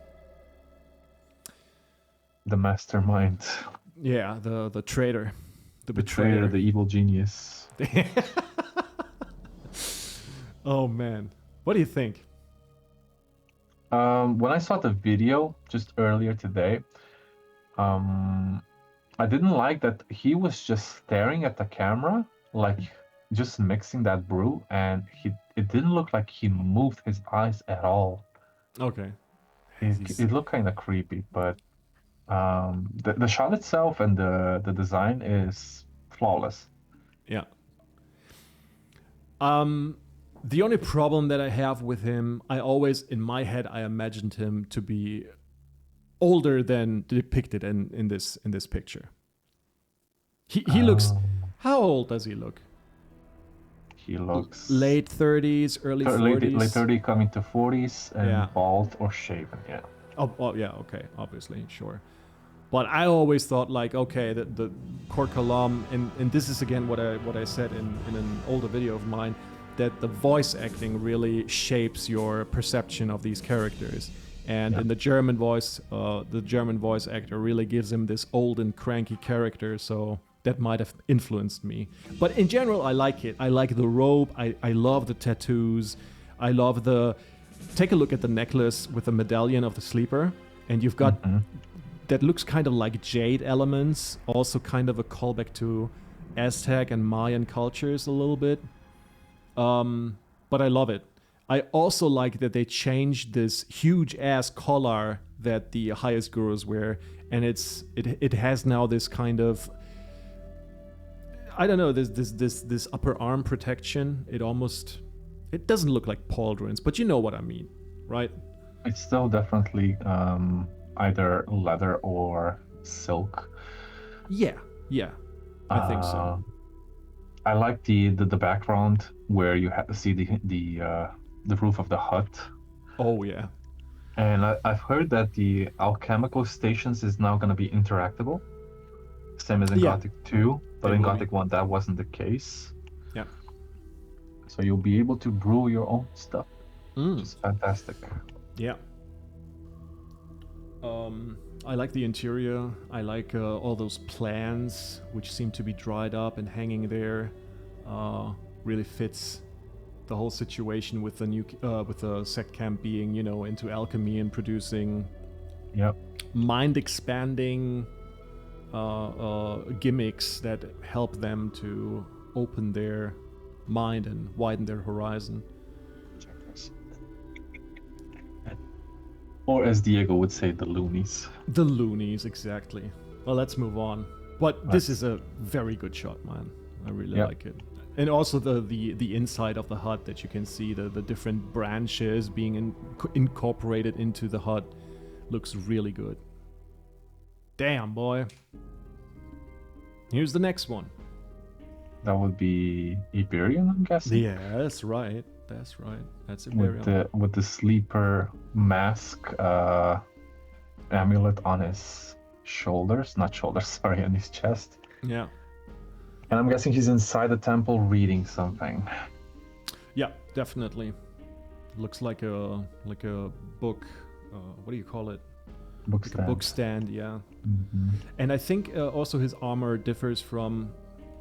The mastermind. Yeah, the traitor. The betrayer, the evil genius. Oh man. What do you think? When I saw the video just earlier today, I didn't like that he was just staring at the camera, like just mixing that brew, and it didn't look like he moved his eyes at all. Okay. It looked kind of creepy, but the shot itself and the design is flawless. Yeah. The only problem that I have with him, I always, in my head, I imagined him to be older than depicted in this picture. He looks. How old does he look? He looks late 30s, early 40s. Late 30, coming to 40s, and bald or shaven. Yeah. Oh yeah. Okay. Obviously, sure. But I always thought, like, okay, the Korkalom, and this is again what I said in an older video of mine, that the voice acting really shapes your perception of these characters. And in the German voice actor really gives him this old and cranky character, so that might have influenced me. But in general, I like it. I like the robe. I love the tattoos. I love take a look at the necklace with the medallion of the sleeper, and you've got that looks kind of like jade elements, also kind of a callback to Aztec and Mayan cultures a little bit. But I love it. I also like that they changed this huge ass collar that the highest gurus wear, and it has now this kind of, I don't know, this upper arm protection. It doesn't look like pauldrons, but you know what I mean, right? It's still definitely either leather or silk. Yeah, I think so. I like the background where you have to see the roof of the hut. Oh yeah. And I've heard that the alchemical stations is now going to be interactable, same as in Gothic 2, but in Gothic 1 that wasn't the case. Yeah. So you'll be able to brew your own stuff, which is fantastic. Yeah. I like the interior. I like all those plans, which seem to be dried up and hanging there. Really fits the whole situation with the sect camp being, into alchemy and producing mind expanding gimmicks that help them to open their mind and widen their horizon. Or as Diego would say, the loonies. The loonies, exactly. Well, let's move on. But this is a very good shot, man. I really like it. And also the inside of the hut that you can see, the different branches being incorporated into the hut looks really good. Damn, boy. Here's the next one. That would be Iberian, I'm guessing? Yeah, that's right. That's Iberian. With the sleeper mask amulet on his on his chest. Yeah. And I'm guessing he's inside the temple reading something. Yeah, definitely. Looks like a book. What do you call it? Book stand. A book stand, yeah. Mm-hmm. And I think also his armor differs from.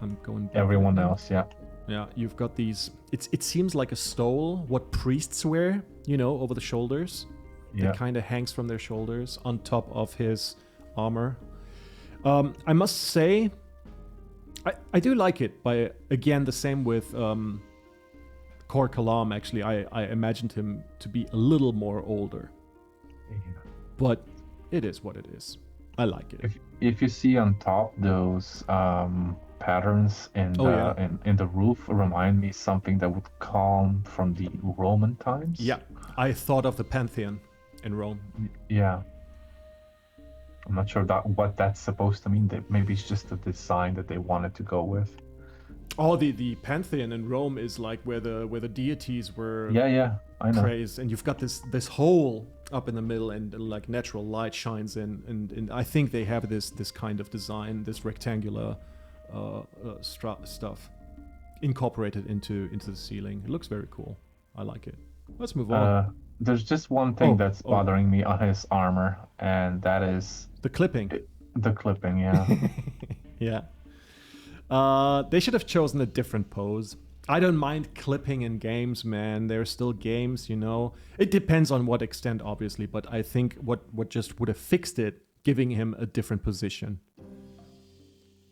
I'm going back everyone else, yeah. Yeah, you've got these. It seems like a stole, what priests wear, over the shoulders. Yeah. that kind of hangs from their shoulders on top of his armor. I must say, I do like it, but again, the same with Kor Kalam. Actually, I imagined him to be a little more older, but it is what it is. I like it. If you see on top those patterns in the roof, remind me something that would come from the Roman times. Yeah, I thought of the Pantheon in Rome. Yeah. I'm not sure what that's supposed to mean. Maybe it's just a design that they wanted to go with. Oh, the Pantheon in Rome is like where the deities were I know. praised, and you've got this hole up in the middle, and like natural light shines in, and I think they have this kind of design, this rectangular stuff incorporated into the ceiling. It looks very cool. I like it. Let's move on. There's just one thing that's bothering me on his armor, and that is the clipping. The clipping, yeah. Yeah. They should have chosen a different pose. I don't mind clipping in games, man. They're still games, you know. It depends on what extent, obviously, but I think what just would have fixed it, giving him a different position.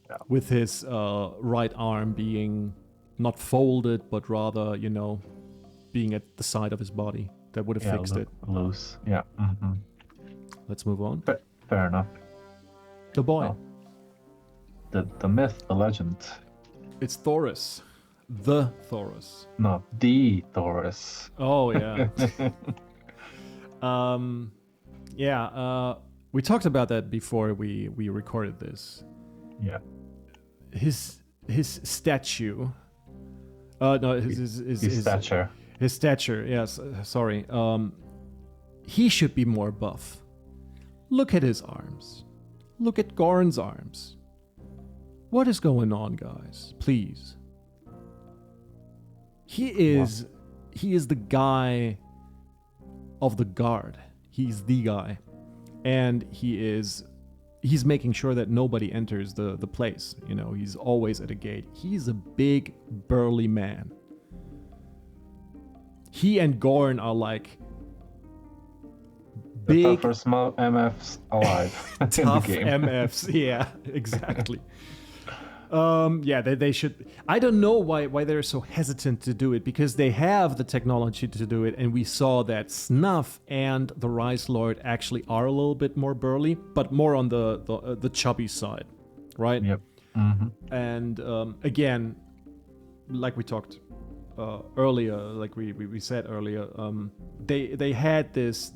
Yeah. With his right arm being not folded, but rather, you know, being at the side of his body. That would have fixed it. Loose, yeah. Mm-hmm. Let's move on. Fair enough. The boy. Oh. The myth, the legend. It's Thoris. The Thoris. No, the Thoris. Oh, yeah. We talked about that before we recorded this. Yeah. His statue. His stature. His stature, yes, sorry. He should be more buff. Look at his arms. Look at Gorn's arms. What is going on, guys? Please. He is the guy of the guard. He's the guy. And he's making sure that nobody enters the place. You know, he's always at a gate. He's a big, burly man. He and Gorn are like big, the toughest MFs alive. tough in the game. MFs. Yeah, exactly. They should. I don't know why they're so hesitant to do it, because they have the technology to do it, and we saw that Snuff and the Rise Lord actually are a little bit more burly, but more on the chubby side, right? Yep. Mm-hmm. And again, like we talked earlier, like we said earlier, they had this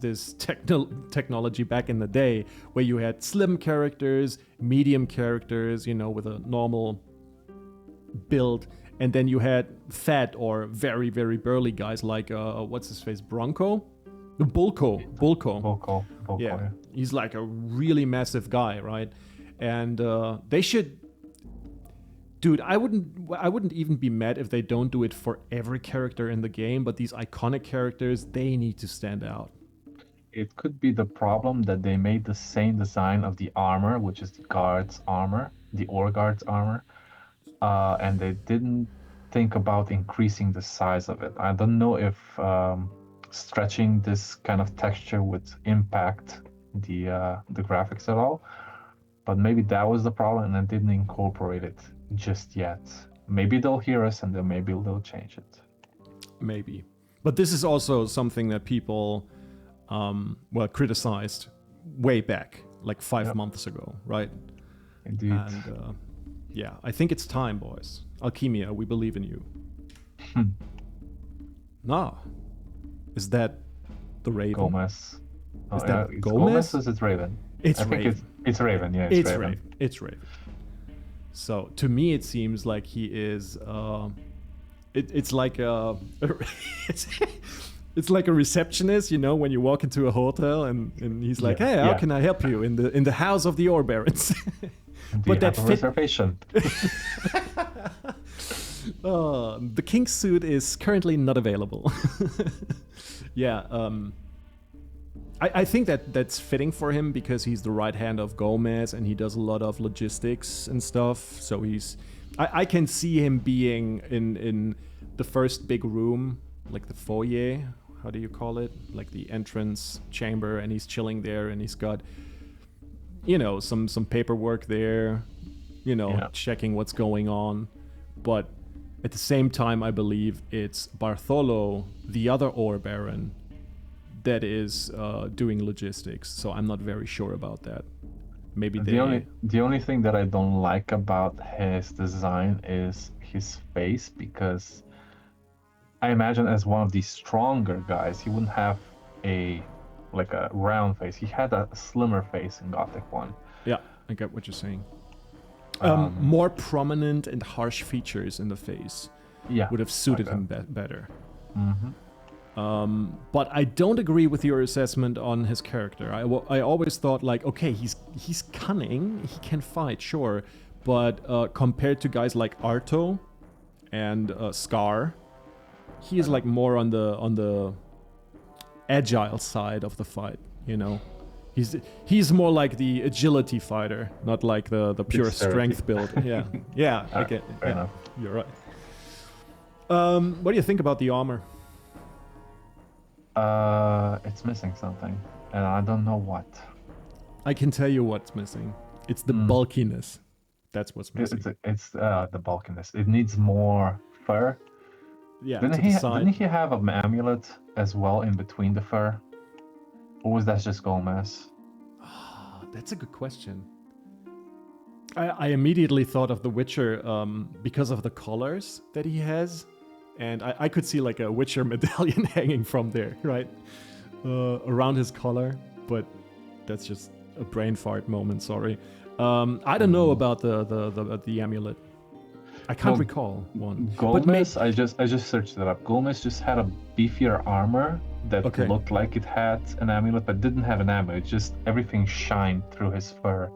technology back in the day where you had slim characters, medium characters, you know, with a normal build, and then you had fat or very, very burly guys like what's his face, Bulko. Yeah, he's like a really massive guy, right? And they should. Dude, I wouldn't even be mad if they don't do it for every character in the game, but these iconic characters, they need to stand out. It could be the problem that they made the same design of the armor, which is the guard's armor, the Orc guard's armor, and they didn't think about increasing the size of it. I don't know if stretching this kind of texture would impact the graphics at all, but maybe that was the problem, and they didn't incorporate it just yet. Maybe they'll hear us, and then maybe they'll change it. Maybe. But this is also something that people criticized way back, like 5 months ago, right? Indeed. And I think it's time, boys. Alchemia, we believe in you. No. Is that the Raven? Gomez. Is that it's Gomez? Or is it Raven? It's I think Raven. It's Raven, yeah. It's Raven. It's Raven. So to me, it seems like he is. It's like a. It's like a receptionist, you know, when you walk into a hotel and he's like, "Hey, how can I help you in the house of the Ore Barons?" But that reservation. The King's suit is currently not available. I think that's fitting for him because he's the right hand of Gomez and he does a lot of logistics and stuff. So I can see him being in the first big room, like the foyer, how do you call it? Like the entrance chamber, and he's chilling there, and he's got, you know, some paperwork there, you know, checking what's going on. But at the same time, I believe it's Bartholo, the other ore baron, that is doing logistics. So I'm not very sure about that. Maybe the only thing that I don't like about his design is his face, because I imagine as one of these stronger guys, he wouldn't have a round face. He had a slimmer face in Gothic 1. Yeah, I get what you're saying. More prominent and harsh features in the face would have suited him better. But I don't agree with your assessment on his character. I always thought, like, okay, he's cunning, he can fight, sure, but compared to guys like Arto and Scar, he is like more on the agile side of the fight, you know. He's more like the agility fighter, not like the pure strength build. Yeah, I get it. Fair enough. You're right. What do you think about the armor? It's missing something, and I don't know what. I can tell you what's missing. It's the bulkiness. That's what's missing. It's the bulkiness. It needs more fur. Yeah, didn't he have an amulet as well in between the fur? Or was that just Gomez? That's a good question. I immediately thought of The Witcher because of the collars that he has. And I could see like a Witcher medallion hanging from there, right? Around his collar. But that's just a brain fart moment, sorry. I don't know about the amulet. I can't recall one. Gomez, I just searched it up. Gomez just had a beefier armor that looked like it had an amulet, but didn't have an amulet. Just everything shined through his fur.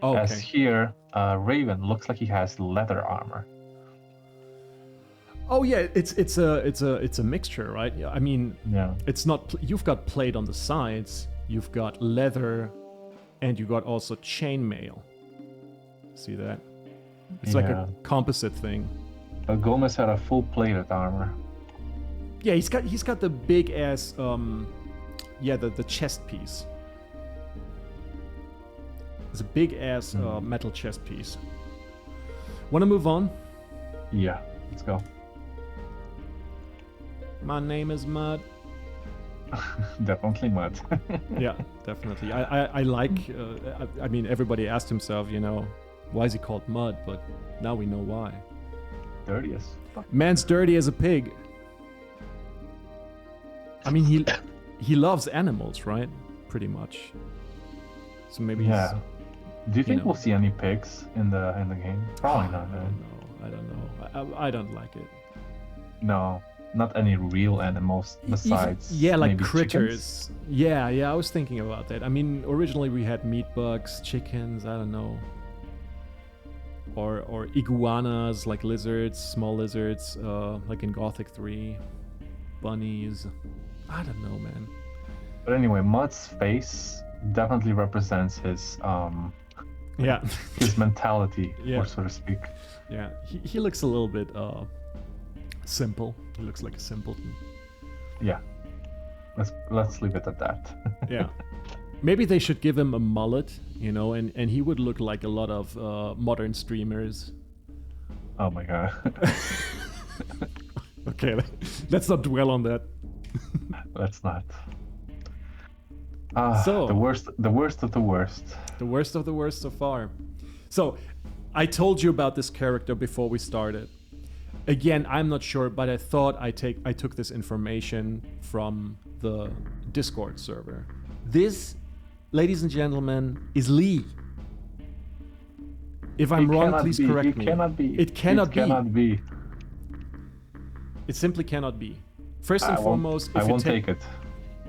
Oh, As here, Raven looks like he has leather armor. Oh yeah, it's a mixture, right? I mean, it's not. You've got plate on the sides, you've got leather, and you got also chainmail. See that? It's like a composite thing. Gomez had a full plated armor. Yeah, he's got the big ass the chest piece. It's a big ass metal chest piece. Wanna move on? Yeah, let's go. My name is Mud. Definitely Mud. Yeah, definitely. I like. I mean, everybody asked himself, you know, why is he called Mud? But now we know why. Dirty as fuck. Man's dirty as a pig. I mean, he loves animals, right? Pretty much. So maybe. Yeah. Do you think we'll see any pigs in the game? Probably not. I don't know. I don't like it. No. Not any real animals besides like maybe critters. Chickens? Yeah, I was thinking about that. I mean, originally we had meat bugs, chickens, I don't know. Or iguanas, like lizards, small lizards, like in Gothic 3. Bunnies. I don't know, man. But anyway, Mud's face definitely represents his his mentality, or so to speak. Yeah, he looks a little bit simple. He looks like a simpleton. Yeah. Let's leave it at that. Yeah. Maybe they should give him a mullet, you know, and he would look like a lot of modern streamers. Oh my god. Okay, let's not dwell on that. Let's not. So the worst of the worst. The worst of the worst so far. So, I told you about this character before we started. Again, I'm not sure, but I thought I took this information from the Discord server. This, ladies and gentlemen, is Lee. If I'm wrong, please correct me. It cannot be. It simply cannot be. First and foremost, I won't take it.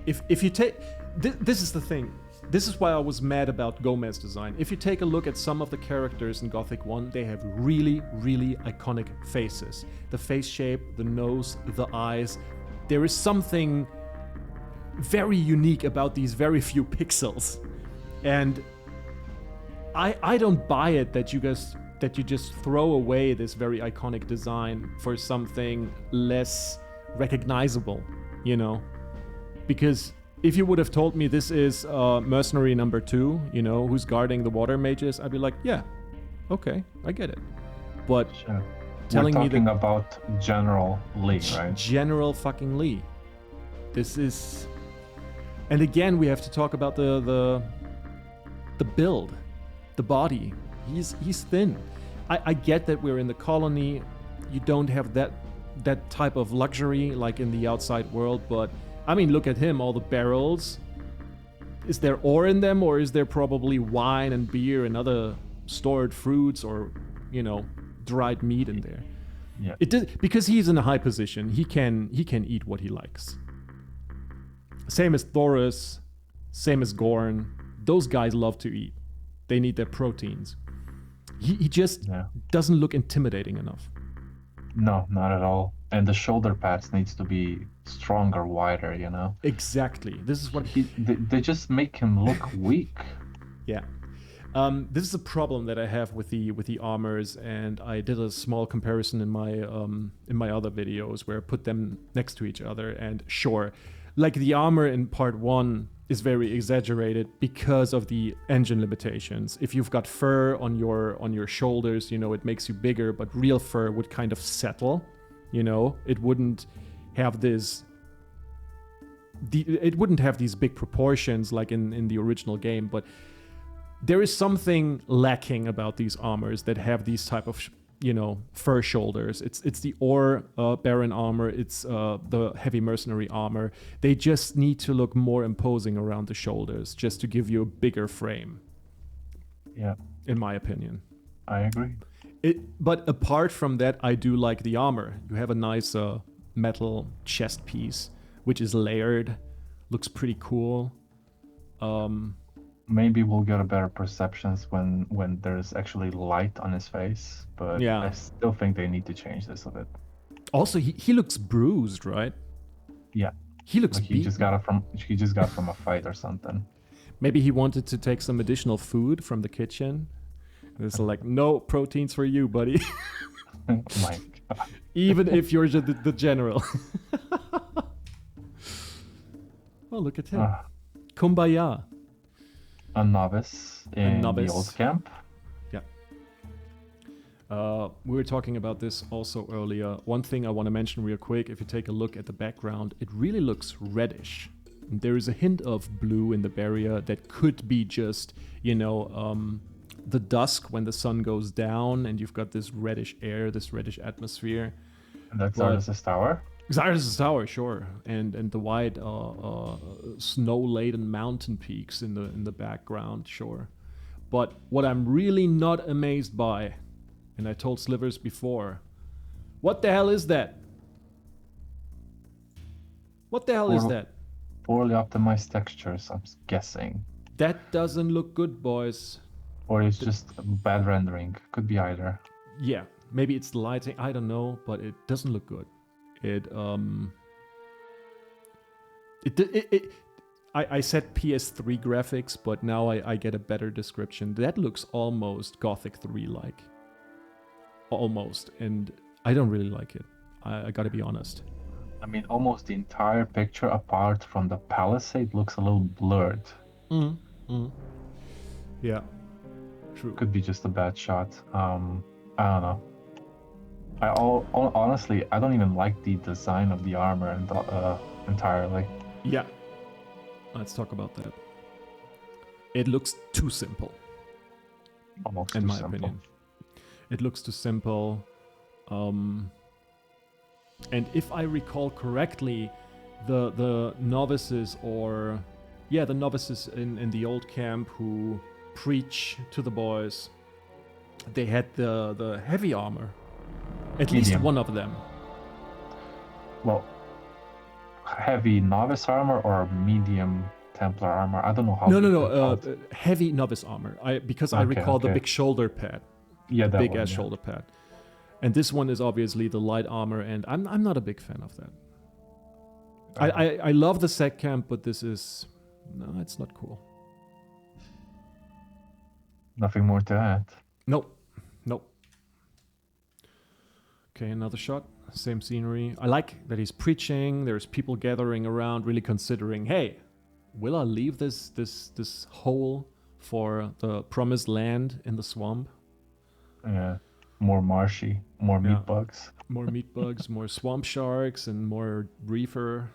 If you take, this is the thing. This is why I was mad about Gomez design. If you take a look at some of the characters in Gothic 1, they have really, really iconic faces. The face shape, the nose, the eyes. There is something very unique about these very few pixels. And I don't buy it that you just throw away this very iconic design for something less recognizable, you know? Because if you would have told me this is mercenary number 2, you know, who's guarding the water mages, I'd be like, yeah, okay, I get it. But Sure. telling We're me talking that about General Lee, right? General fucking Lee. This is, and again we have to talk about the build, the body. He's thin. I get that we're in the colony. You don't have that type of luxury like in the outside world, but I mean, look at him, all the barrels. Is there ore in them, or is there probably wine and beer and other stored fruits or, you know, dried meat in there? Yeah. Because he's in a high position, he can eat what he likes. Same as Thoris, same as Gorn. Those guys love to eat. They need their proteins. He just doesn't look intimidating enough. No, not at all. And the shoulder pads needs to be stronger, wider, you know? Exactly. This is what they just make him look weak. Yeah. This is a problem that I have with the armors, and I did a small comparison in my other videos where I put them next to each other. And sure, like the armor in part 1 is very exaggerated because of the engine limitations. If you've got fur on your shoulders, you know, it makes you bigger, but real fur would kind of settle, you know, it wouldn't have these big proportions like in the original game. But there is something lacking about these armors that have these type of you know, fur shoulders. It's the ore baron armor. It's the heavy mercenary armor. They just need to look more imposing around the shoulders, just to give you a bigger frame. Yeah, in my opinion, I agree. But apart from that, I do like the armor. You have a nice metal chest piece, which is layered. Looks pretty cool. Maybe we'll get a better perceptions when there's actually light on his face, but yeah. I still think they need to change this a bit. Also, he looks bruised, right? Yeah. He looks like he just got from a fight or something. Maybe he wanted to take some additional food from the kitchen. It's like, no proteins for you, buddy. Oh my God. Even if you're the general. Oh, look at him. Kumbaya. A novice in the old camp. Yeah. We were talking about this also earlier. One thing I want to mention real quick, if you take a look at the background, it really looks reddish. And there is a hint of blue in the barrier that could be just, you know, the dusk when the sun goes down and you've got this reddish air, this reddish atmosphere. And that's Xardus' tower? Xardus' tower, sure, and the wide snow-laden mountain peaks in the background, sure. But what I'm really not amazed by, and I told Slivers before, what the hell is that? What the hell is that? Poorly optimized textures, I'm guessing. That doesn't look good, boys. Or it's just bad rendering. Could be either. Yeah, maybe it's the lighting. I don't know, but it doesn't look good. I said PS3 graphics, but now I get a better description. That looks almost Gothic 3 like. Almost. And I don't really like it. I gotta be honest. I mean, almost the entire picture, apart from the palisade, looks a little blurred. Yeah. True. Could be just a bad shot. I don't know. Honestly, I don't even like the design of the armor entirely. Yeah. Let's talk about that. It looks too simple. Almost in my simple. opinion. It looks too simple. And if I recall correctly, the novices the novices in the old camp who preach to the boys, they had the heavy armor. At least one of them. Well, heavy novice armor or medium Templar armor? I don't know how. No. Heavy novice armor. I recall the big shoulder pad. Yeah, that big ass shoulder pad. And this one is obviously the light armor, and I'm not a big fan of that. I love the sec camp, but this is it's not cool. Nothing more to add. Nope. Okay, another shot. same scenery. I like that he's preaching. There's people gathering around, really considering, hey, will I leave this hole for the promised land in the swamp? Yeah. More marshy, more Yeah. meat bugs. More meat bugs, more swamp sharks, and more reefer.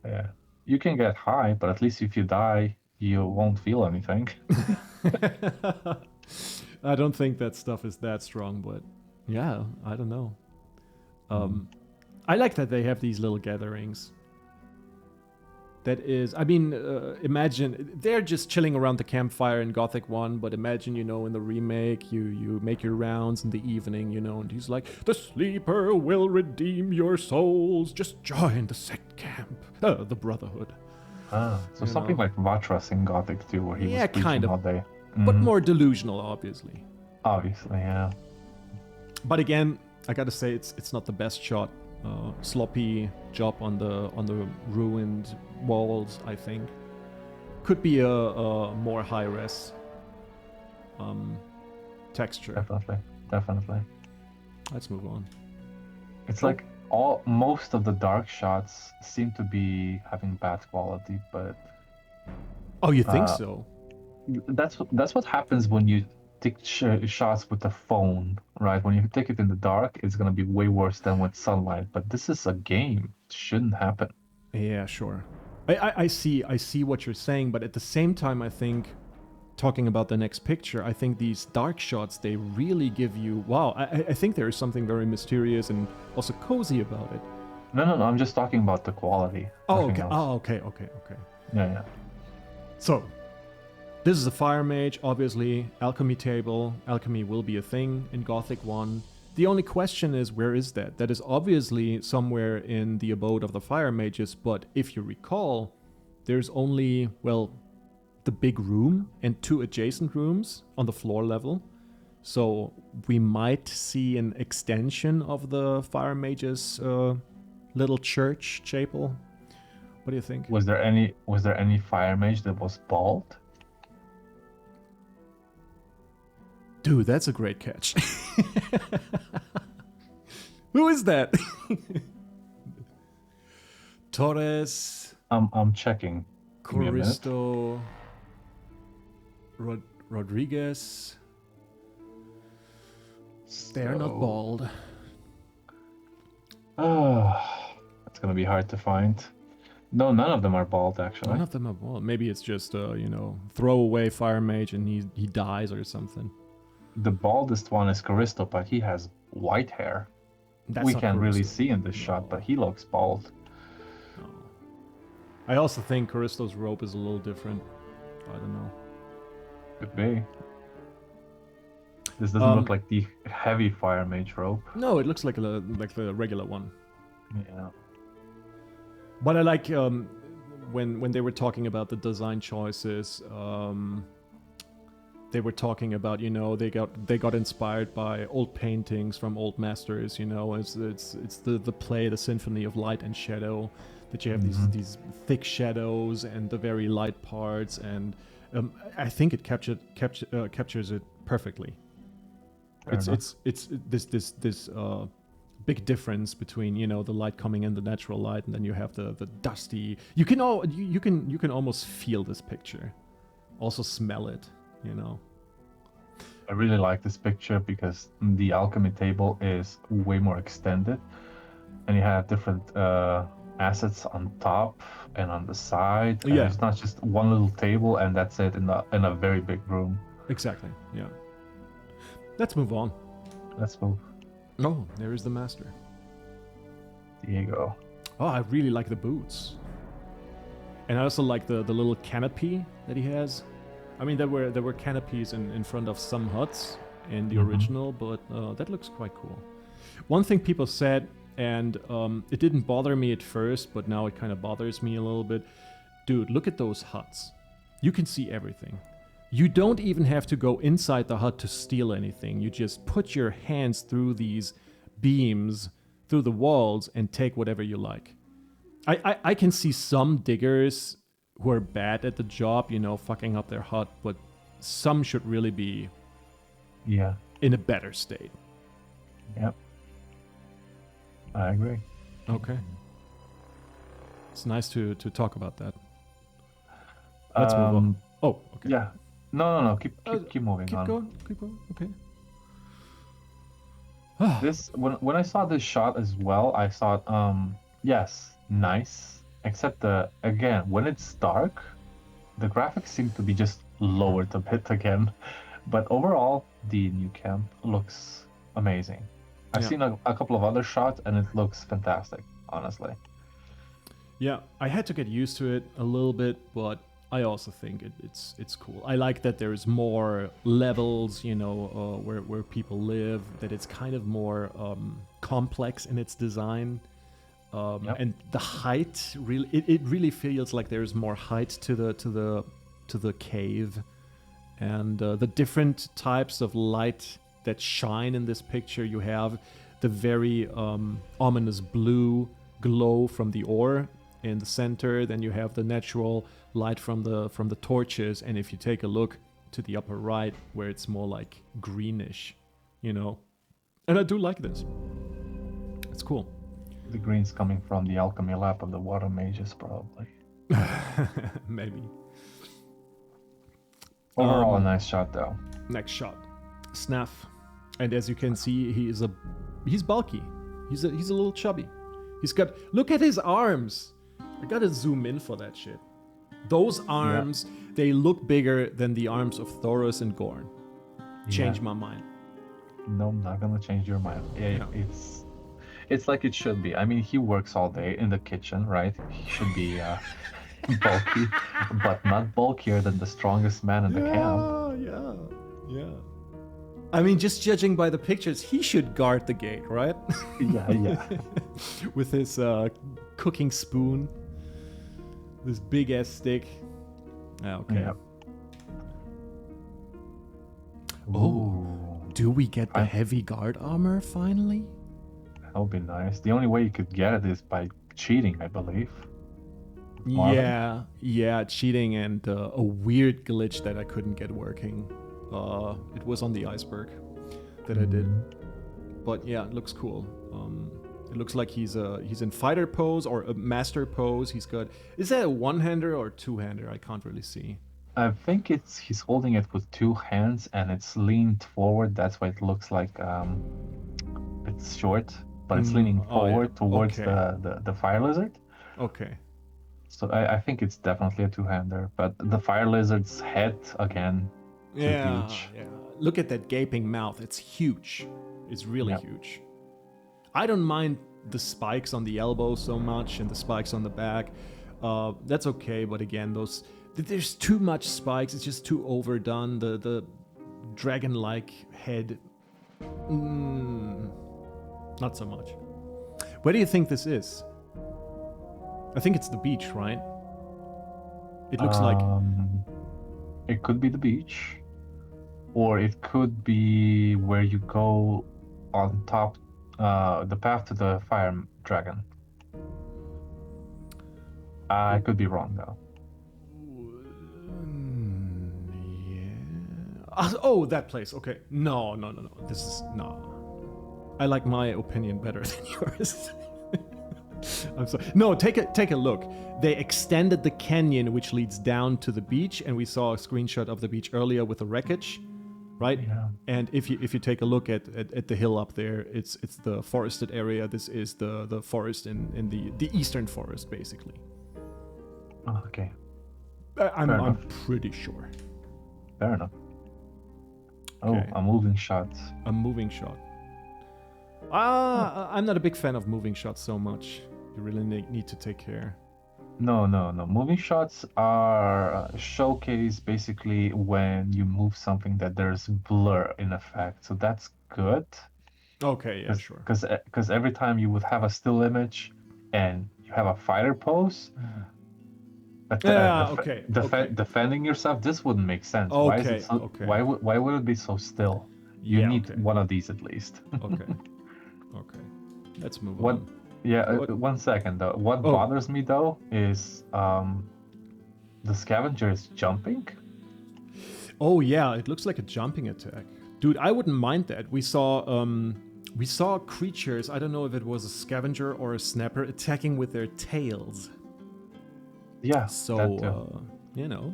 Yeah. You can get high, but at least if you die, you won't feel anything. I don't think that stuff is that strong, but yeah, I don't know. I like that they have these little gatherings. That is, I mean, imagine they're just chilling around the campfire in Gothic 1, but imagine, in the remake, you make your rounds in the evening, and he's like, the sleeper will redeem your souls, just join the sect camp, the Brotherhood. So something like Vatras in Gothic 2, where he was preaching kind of, all day. But more delusional, obviously. Obviously, yeah. But again, I gotta say, it's not the best shot. Sloppy job on the ruined walls, I think. Could be a more high-res texture. Definitely. Let's move on. It's like most of the dark shots seem to be having bad quality, but Oh, you think so? that's what happens when you take shots with a phone, right? When you take it in the dark, it's gonna be way worse than with sunlight. But this is a game; it shouldn't happen. Yeah, sure. I see what you're saying, but at the same time, I think, talking about the next picture, I think these dark shots, they really give you, wow, I think there is something very mysterious and also cozy about it. No, I'm just talking about the quality. Oh, Nothing okay. else. Oh, okay. Yeah. So, this is a fire mage, obviously, alchemy table. Alchemy will be a thing in Gothic 1. The only question is, where is that? That is obviously somewhere in the abode of the fire mages, but if you recall, there's only, well, the big room and 2 adjacent rooms on the floor level. So we might see an extension of the fire mages' little church chapel. What do you think? Was there any fire mage that was bald? Dude, that's a great catch. Who is that? Torres, I'm checking. Give me a minute. Coristo, Rodriguez. They're not bald. It's gonna be hard to find. No, none of them are bald, actually. None of them are bald. Maybe it's just throwaway fire mage and he dies or something. The baldest one is Coristo, but he has white hair. That's we not can't really Coristo. see in this shot, but he looks bald. No. I also think Coristo's robe is a little different. I don't know. Could be. This doesn't look like the heavy fire mage robe. No, it looks like the regular one. Yeah. But I like when they were talking about the design choices. They were talking about they got inspired by old paintings from old masters. It's the play, the symphony of light and shadow. That you have these thick shadows and the very light parts, and I think it captures it perfectly. It's this big difference between the light coming in, the natural light, and then you have the dusty. You can almost feel this picture, also smell it. I really like this picture because the alchemy table is way more extended, and you have different assets on top and on the side. And it's not just one little table and that's it in a very big room. Exactly. Yeah. Let's move on. Let's move. Oh, there is the master. Diego. Oh, I really like the boots. And I also like the little canopy that he has. I mean, there were canopies in front of some huts in the original, but that looks quite cool. One thing people said, and it didn't bother me at first, but now it kind of bothers me a little bit. Dude, look at those huts. You can see everything. You don't even have to go inside the hut to steal anything. You just put your hands through these beams, through the walls, and take whatever you like. I can see some diggers who are bad at the job, fucking up their hut, but some should really be in a better state. Yep. I agree. Okay. It's nice to talk about that. Let's move on. Oh, okay. Yeah. No. Keep moving Keep on. going. Keep going. Okay. This when I saw this shot as well, I thought, yes, nice. Except again, when it's dark, the graphics seem to be just lowered a bit again. But overall, the new camp looks amazing. I've Yeah. seen a couple of other shots, and it looks fantastic, honestly. Yeah, I had to get used to it a little bit, but I also think it's cool. I like that there's more levels, you know, where people live. That it's kind of more complex in its design, and the height really it really feels like there's more height to the cave, and the different types of light that shine in this picture. You have the very ominous blue glow from the ore in the center, then you have the natural light from the torches, and if you take a look to the upper right where it's more like greenish, you know. And I do like this. It's cool. The green's coming from the alchemy lab of the water mages, probably. Maybe. Overall, a nice shot, though. Next shot. Snaff. And as you can see, he's bulky. He's a little chubby. Look at his arms. I gotta zoom in for that shit. Those arms, they look bigger than the arms of Thoros and Gorn. Change my mind. No, I'm not gonna change your mind. Yeah. It's like it should be. I mean, he works all day in the kitchen, right? He should be bulky, but not bulkier than the strongest man in the camp. Yeah. I mean, just judging by the pictures, he should guard the gate, right? Yeah. With his cooking spoon. This big ass stick. Okay. Yeah. Oh, do we get the heavy guard armor finally? That would be nice. The only way you could get it is by cheating, I believe. Marvin? Yeah, cheating and a weird glitch that I couldn't get working. It was on the iceberg that I did. But yeah, it looks cool. It looks like he's in fighter pose or a master pose. Is that a one-hander or two-hander? I can't really see. I think he's holding it with two hands and it's leaned forward. That's why it looks like it's short, but it's leaning forward towards the fire lizard. Okay. So I think it's definitely a two-hander, but the fire lizard's head again. Yeah. Look at that gaping mouth. It's huge. It's really huge. I don't mind the spikes on the elbow so much and the spikes on the back. That's okay, but again, there's too much spikes. It's just too overdone. The dragon-like head, not so much. Where do you think this is? I think it's the beach, right? It looks like... It could be the beach, or it could be where you go on top, the path to the fire dragon. I could be wrong, though. Yeah. Oh, that place. Okay. No. This is... No. I like my opinion better than yours. I'm sorry. No, take a look. They extended the canyon which leads down to the beach, and we saw a screenshot of the beach earlier with the wreckage, right? Yeah. And if you take a look at the hill up there, it's the forested area. This is the forest in the eastern forest, basically. Oh, okay. I'm pretty sure. Fair enough. Oh, Okay. a moving shot. A moving shot. I'm not a big fan of moving shots so much. You really need to take care. No. Moving shots are showcase basically when you move something that there's blur in effect. So that's good. Okay, yeah, sure. Because every time you would have a still image and you have a fighter pose, defending yourself, this wouldn't make sense. Okay, Why would it be so still? You need one of these at least. Okay. Let's move on. Yeah, 1 second though. What bothers me though is the scavenger is jumping. Oh yeah, it looks like a jumping attack. Dude, I wouldn't mind that. We saw We saw creatures, I don't know if it was a scavenger or a snapper, attacking with their tails. Yeah, that So, too. you know.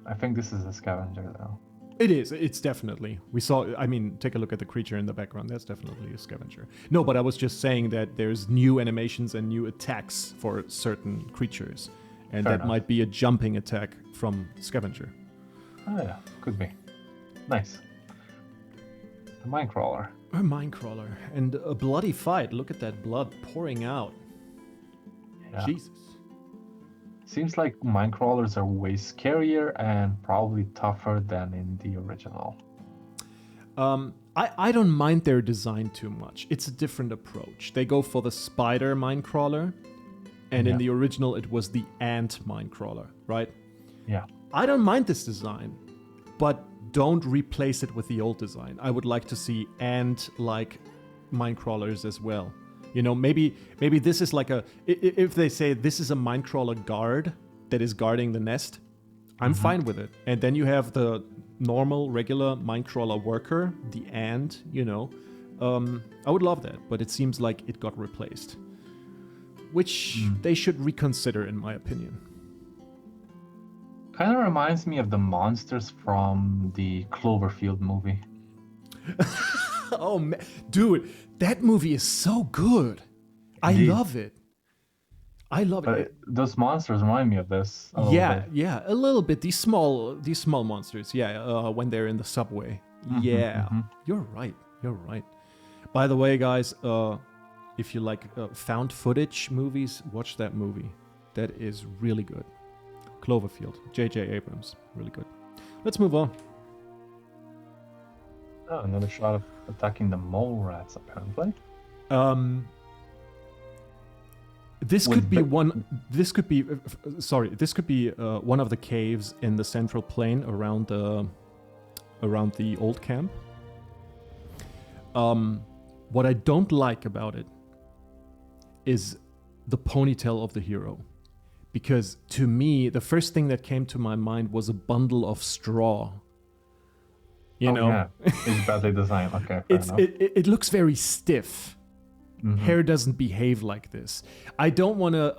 I think this is a scavenger though. It is, it's definitely. We saw, I mean, take a look at the creature in the background. That's definitely a scavenger. No, but I was just saying that there's new animations and new attacks for certain creatures. And Fair that enough. might be a jumping attack from scavenger. Oh yeah, could be. Nice. The Minecrawler. A minecrawler. And a bloody fight. Look at that blood pouring out. Yeah. Jesus. Seems like Minecrawlers are way scarier and probably tougher than in the original. I don't mind their design too much. It's a different approach. They go for the spider minecrawler, and in Yeah. the original it was the ant minecrawler, right? Yeah. I don't mind this design, but don't replace it with the old design. I would like to see ant-like minecrawlers as well. You know, maybe this is like if they say this is a minecrawler guard that is guarding the nest, I'm fine with it. And then you have the normal, regular minecrawler worker, the ant, you know. I would love that, but it seems like it got replaced. Which they should reconsider, in my opinion. Kind of reminds me of the monsters from the Cloverfield movie. Oh, man. Dude, that movie is so good. I Indeed. love it. I love But it. those monsters remind me of this. A little bit. Yeah, a little bit. These small monsters. Yeah, when they're in the subway. Yeah, you're right. By the way, guys, if you like found footage movies, watch that movie. That is really good. Cloverfield, J.J. Abrams, really good. Let's move on. Oh, another shot of attacking the mole rats, apparently. This With could be the- one. This could be. This could be one of the caves in the central plain around the old camp. What I don't like about it is the ponytail of the hero, because to me the first thing that came to my mind was a bundle of straw. You know, Yeah, it's badly designed. Okay, fair enough. it looks very stiff. Hair doesn't behave like this. I don't want to.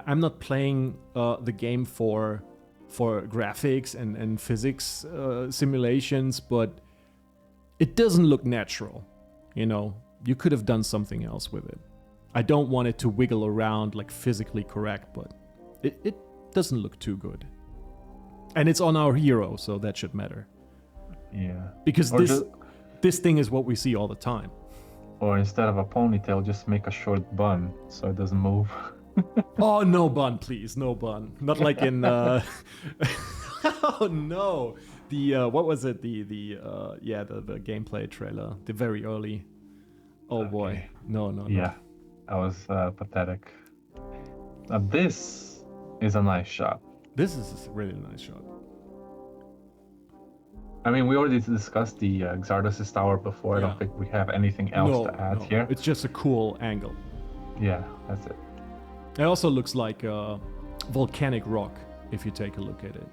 I'm not playing the game for graphics and physics simulations, but it doesn't look natural. You know, you could have done something else with it. I don't want it to wiggle around like physically correct, but it doesn't look too good. And it's on our hero, so that should matter. Yeah. Because Or this thing is what we see all the time. Or instead of a ponytail, just make a short bun so it doesn't move. Oh, no bun, please. No bun. Not like in... Oh, no. The, what was it? The gameplay trailer. The very early... Oh, boy. No. Yeah, that was pathetic. Now this is a nice shot. This is a really nice shot. I mean, we already discussed the Xardus' tower before. I Yeah. don't think we have anything else to add here. It's just a cool angle. Yeah, that's it. It also looks like volcanic rock, if you take a look at it.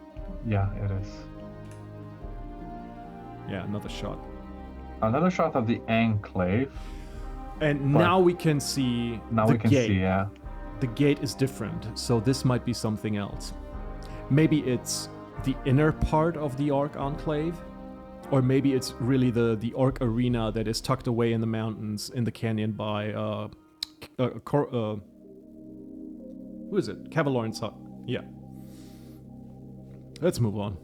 Yeah, it is. Yeah, another shot. Another shot of the Enclave. And But now we can see Now the we can gate. see, yeah. The gate is different, so this might be something else. Maybe it's the inner part of the Orc Enclave, or maybe it's really the Orc arena that is tucked away in the mountains in the canyon by who is it? Cavalorn's hut. Yeah. Let's move on.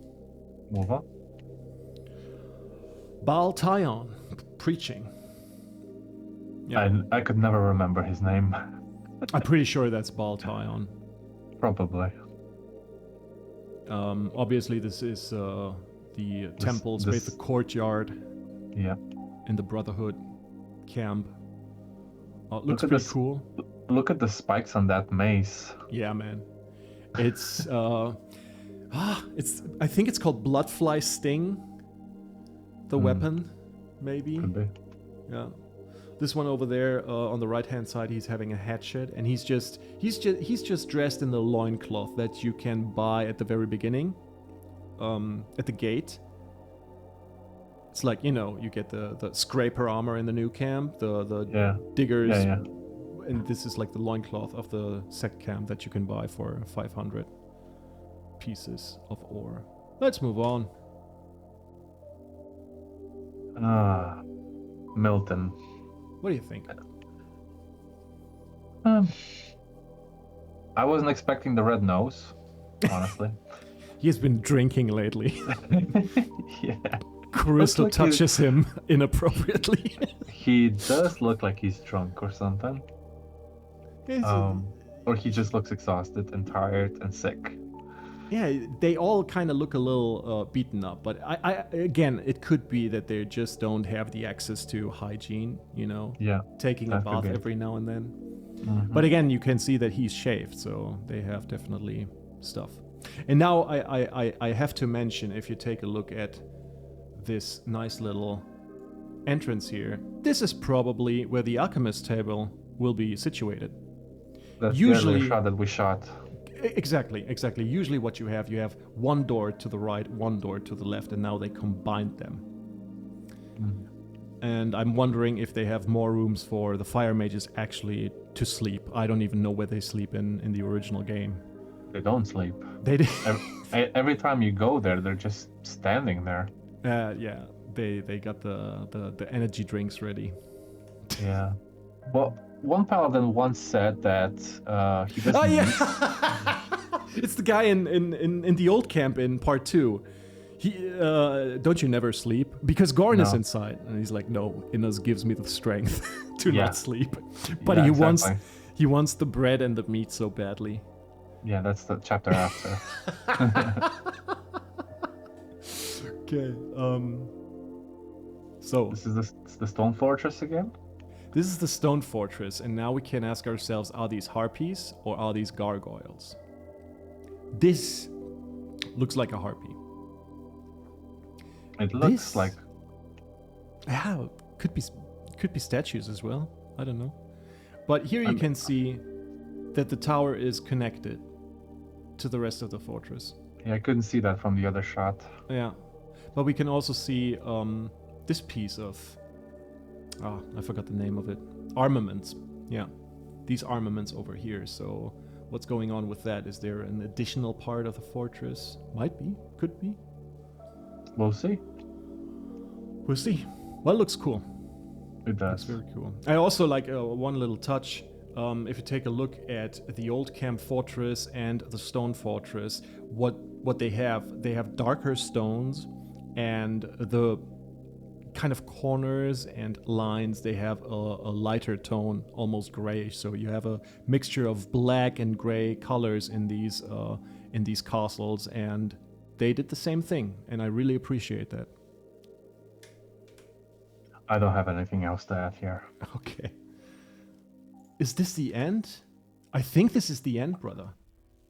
Move on. Baal Tyon preaching. Yeah, I could never remember his name. I'm pretty sure that's Baal Tyon. Probably. Obviously, this is the temple space, the courtyard Yeah. in the Brotherhood camp. Looks Look at pretty this. cool. Look at the spikes on that mace. Yeah, man. It's I think it's called Bloodfly Sting. The weapon, maybe. Could be. Yeah. This one over there on the right-hand side, he's having a hatchet, and he's just dressed in the loincloth that you can buy at the very beginning, at the gate. It's like, you get the scraper armor in the new camp, the Yeah. diggers, Yeah. and this is like the loincloth of the sect camp that you can buy for 500 pieces of ore. Let's move on. Milton. What do you think? I wasn't expecting the red nose, honestly. He's been drinking lately. Yeah. Crystal Looks like touches him inappropriately. He does look like he's drunk or something. Or he just looks exhausted and tired and sick. Yeah, they all kind of look a little beaten up, but I again, it could be that they just don't have the access to hygiene, Yeah. taking a that could bath be it. every now and then. Mhm. But again, you can see that he's shaved, so they have definitely stuff. And now I have to mention, if you take a look at this nice little entrance here, this is probably where the alchemist table will be situated. That's Usually- the earlier shot that we shot. Exactly. Usually what you have one door to the right, one door to the left, and now they combined them. And I'm wondering if they have more rooms for the fire mages actually to sleep. I don't even know where they sleep in the original game. They don't sleep. They did. Every time you go there, they're just standing there. Yeah, they got the energy drinks ready. Yeah. Well, one paladin once said that he doesn't. Oh yeah, it's the guy in the old camp in part 2. He don't you never sleep? Because Gorn is No. inside, and he's like, no, Innes gives me the strength to Yeah. not sleep. But Yeah, he exactly. wants the bread and the meat so badly. Yeah, that's the chapter after. Okay. So This is the stone fortress again. this is the stone fortress, and now we can ask ourselves: are these harpies or are these gargoyles? This looks like a harpy. It looks This- like Yeah, could be statues as well. I don't know. But here you I'm- can see that the tower is connected to the rest of the fortress. I couldn't see that from the other shot. Yeah, but we can also see this piece of I forgot the name of it. Armaments. Yeah, these armaments over here. So what's going on with that? Is there an additional part of the fortress? Might be. Could be. We'll see. We'll see. Well, it looks cool. It That's does. very cool. I also like one little touch. If you take a look at the old camp fortress and the stone fortress, what they have darker stones, and the kind of corners and lines, they have a lighter tone, almost grayish. So you have a mixture of black and gray colors in these castles, and they did the same thing, and I really appreciate that. I don't have anything else to add here. Okay. Is this the end? I think this is the end, brother.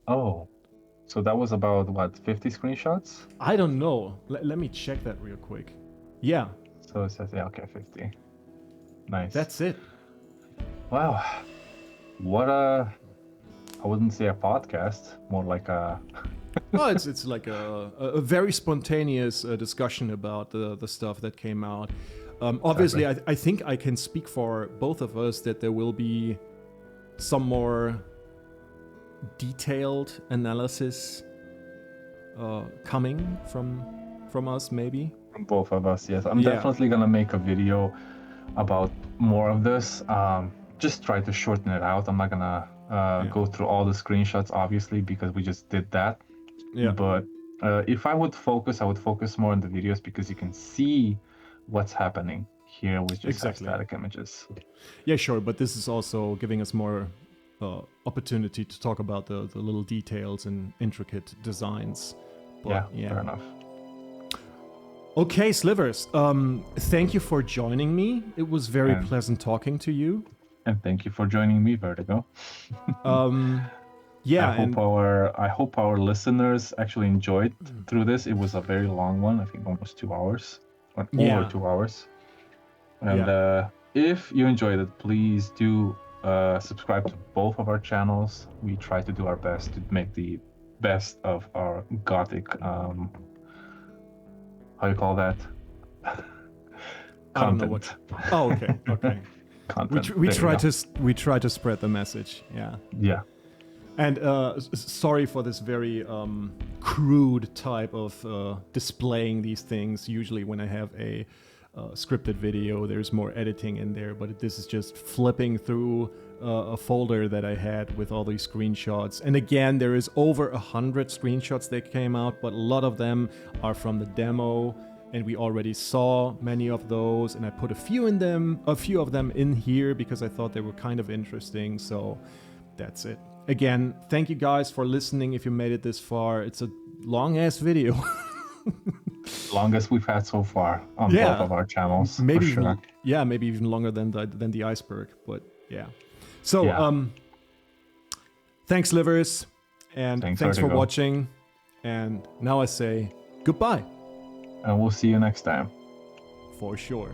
Oh, so that was about what, 50 screenshots? I don't know. Let me check that real quick. Yeah, So it says, yeah, okay, 50. Nice. that's it. Wow. What a, I wouldn't say a podcast, more like a, Well, it's like a very spontaneous discussion about the stuff that came out. Obviously, I think I can speak for both of us that there will be some more detailed analysis coming from us, maybe. from both of us, yes. I'm Yeah. definitely gonna make a video about more of this. Just try to shorten it out. I'm not gonna go through all the screenshots, obviously, because we just did that. Yeah. But if I would focus more on the videos because you can see what's happening here with just Exactly. static images. Yeah, sure, but this is also giving us more opportunity to talk about the little details and intricate designs. But, Yeah, fair enough. Okay, Slivers, thank you for joining me. It was very And- pleasant talking to you. And thank you for joining me, Vertigo. Yeah, I hope our listeners actually enjoyed through this. It was a very long one, I think almost 2 hours. Or Yeah. over 2 hours. And if you enjoyed it, please do subscribe to both of our channels. We try to do our best to make the best of our Gothic, how you call that? I don't know Content. what. Oh, okay, okay. Content. We There you try go. to spread the message. Yeah. Yeah. And sorry for this very crude type of displaying these things. Usually when I have a scripted video, there's more editing in there, but this is just flipping through a folder that I had with all these screenshots. And again, there is over 100 screenshots that came out, but a lot of them are from the demo, and we already saw many of those, and I put a few of them in here because I thought they were kind of interesting. So that's it. Again, thank you guys for listening. If you made it this far, it's a long ass video. Longest we've had so far on both of our channels. Maybe for sure. maybe even longer than the iceberg. But yeah. So Yeah. thanks, livers, and thanks for Vertigo. watching. And now I say goodbye. And we'll see you next time. For sure.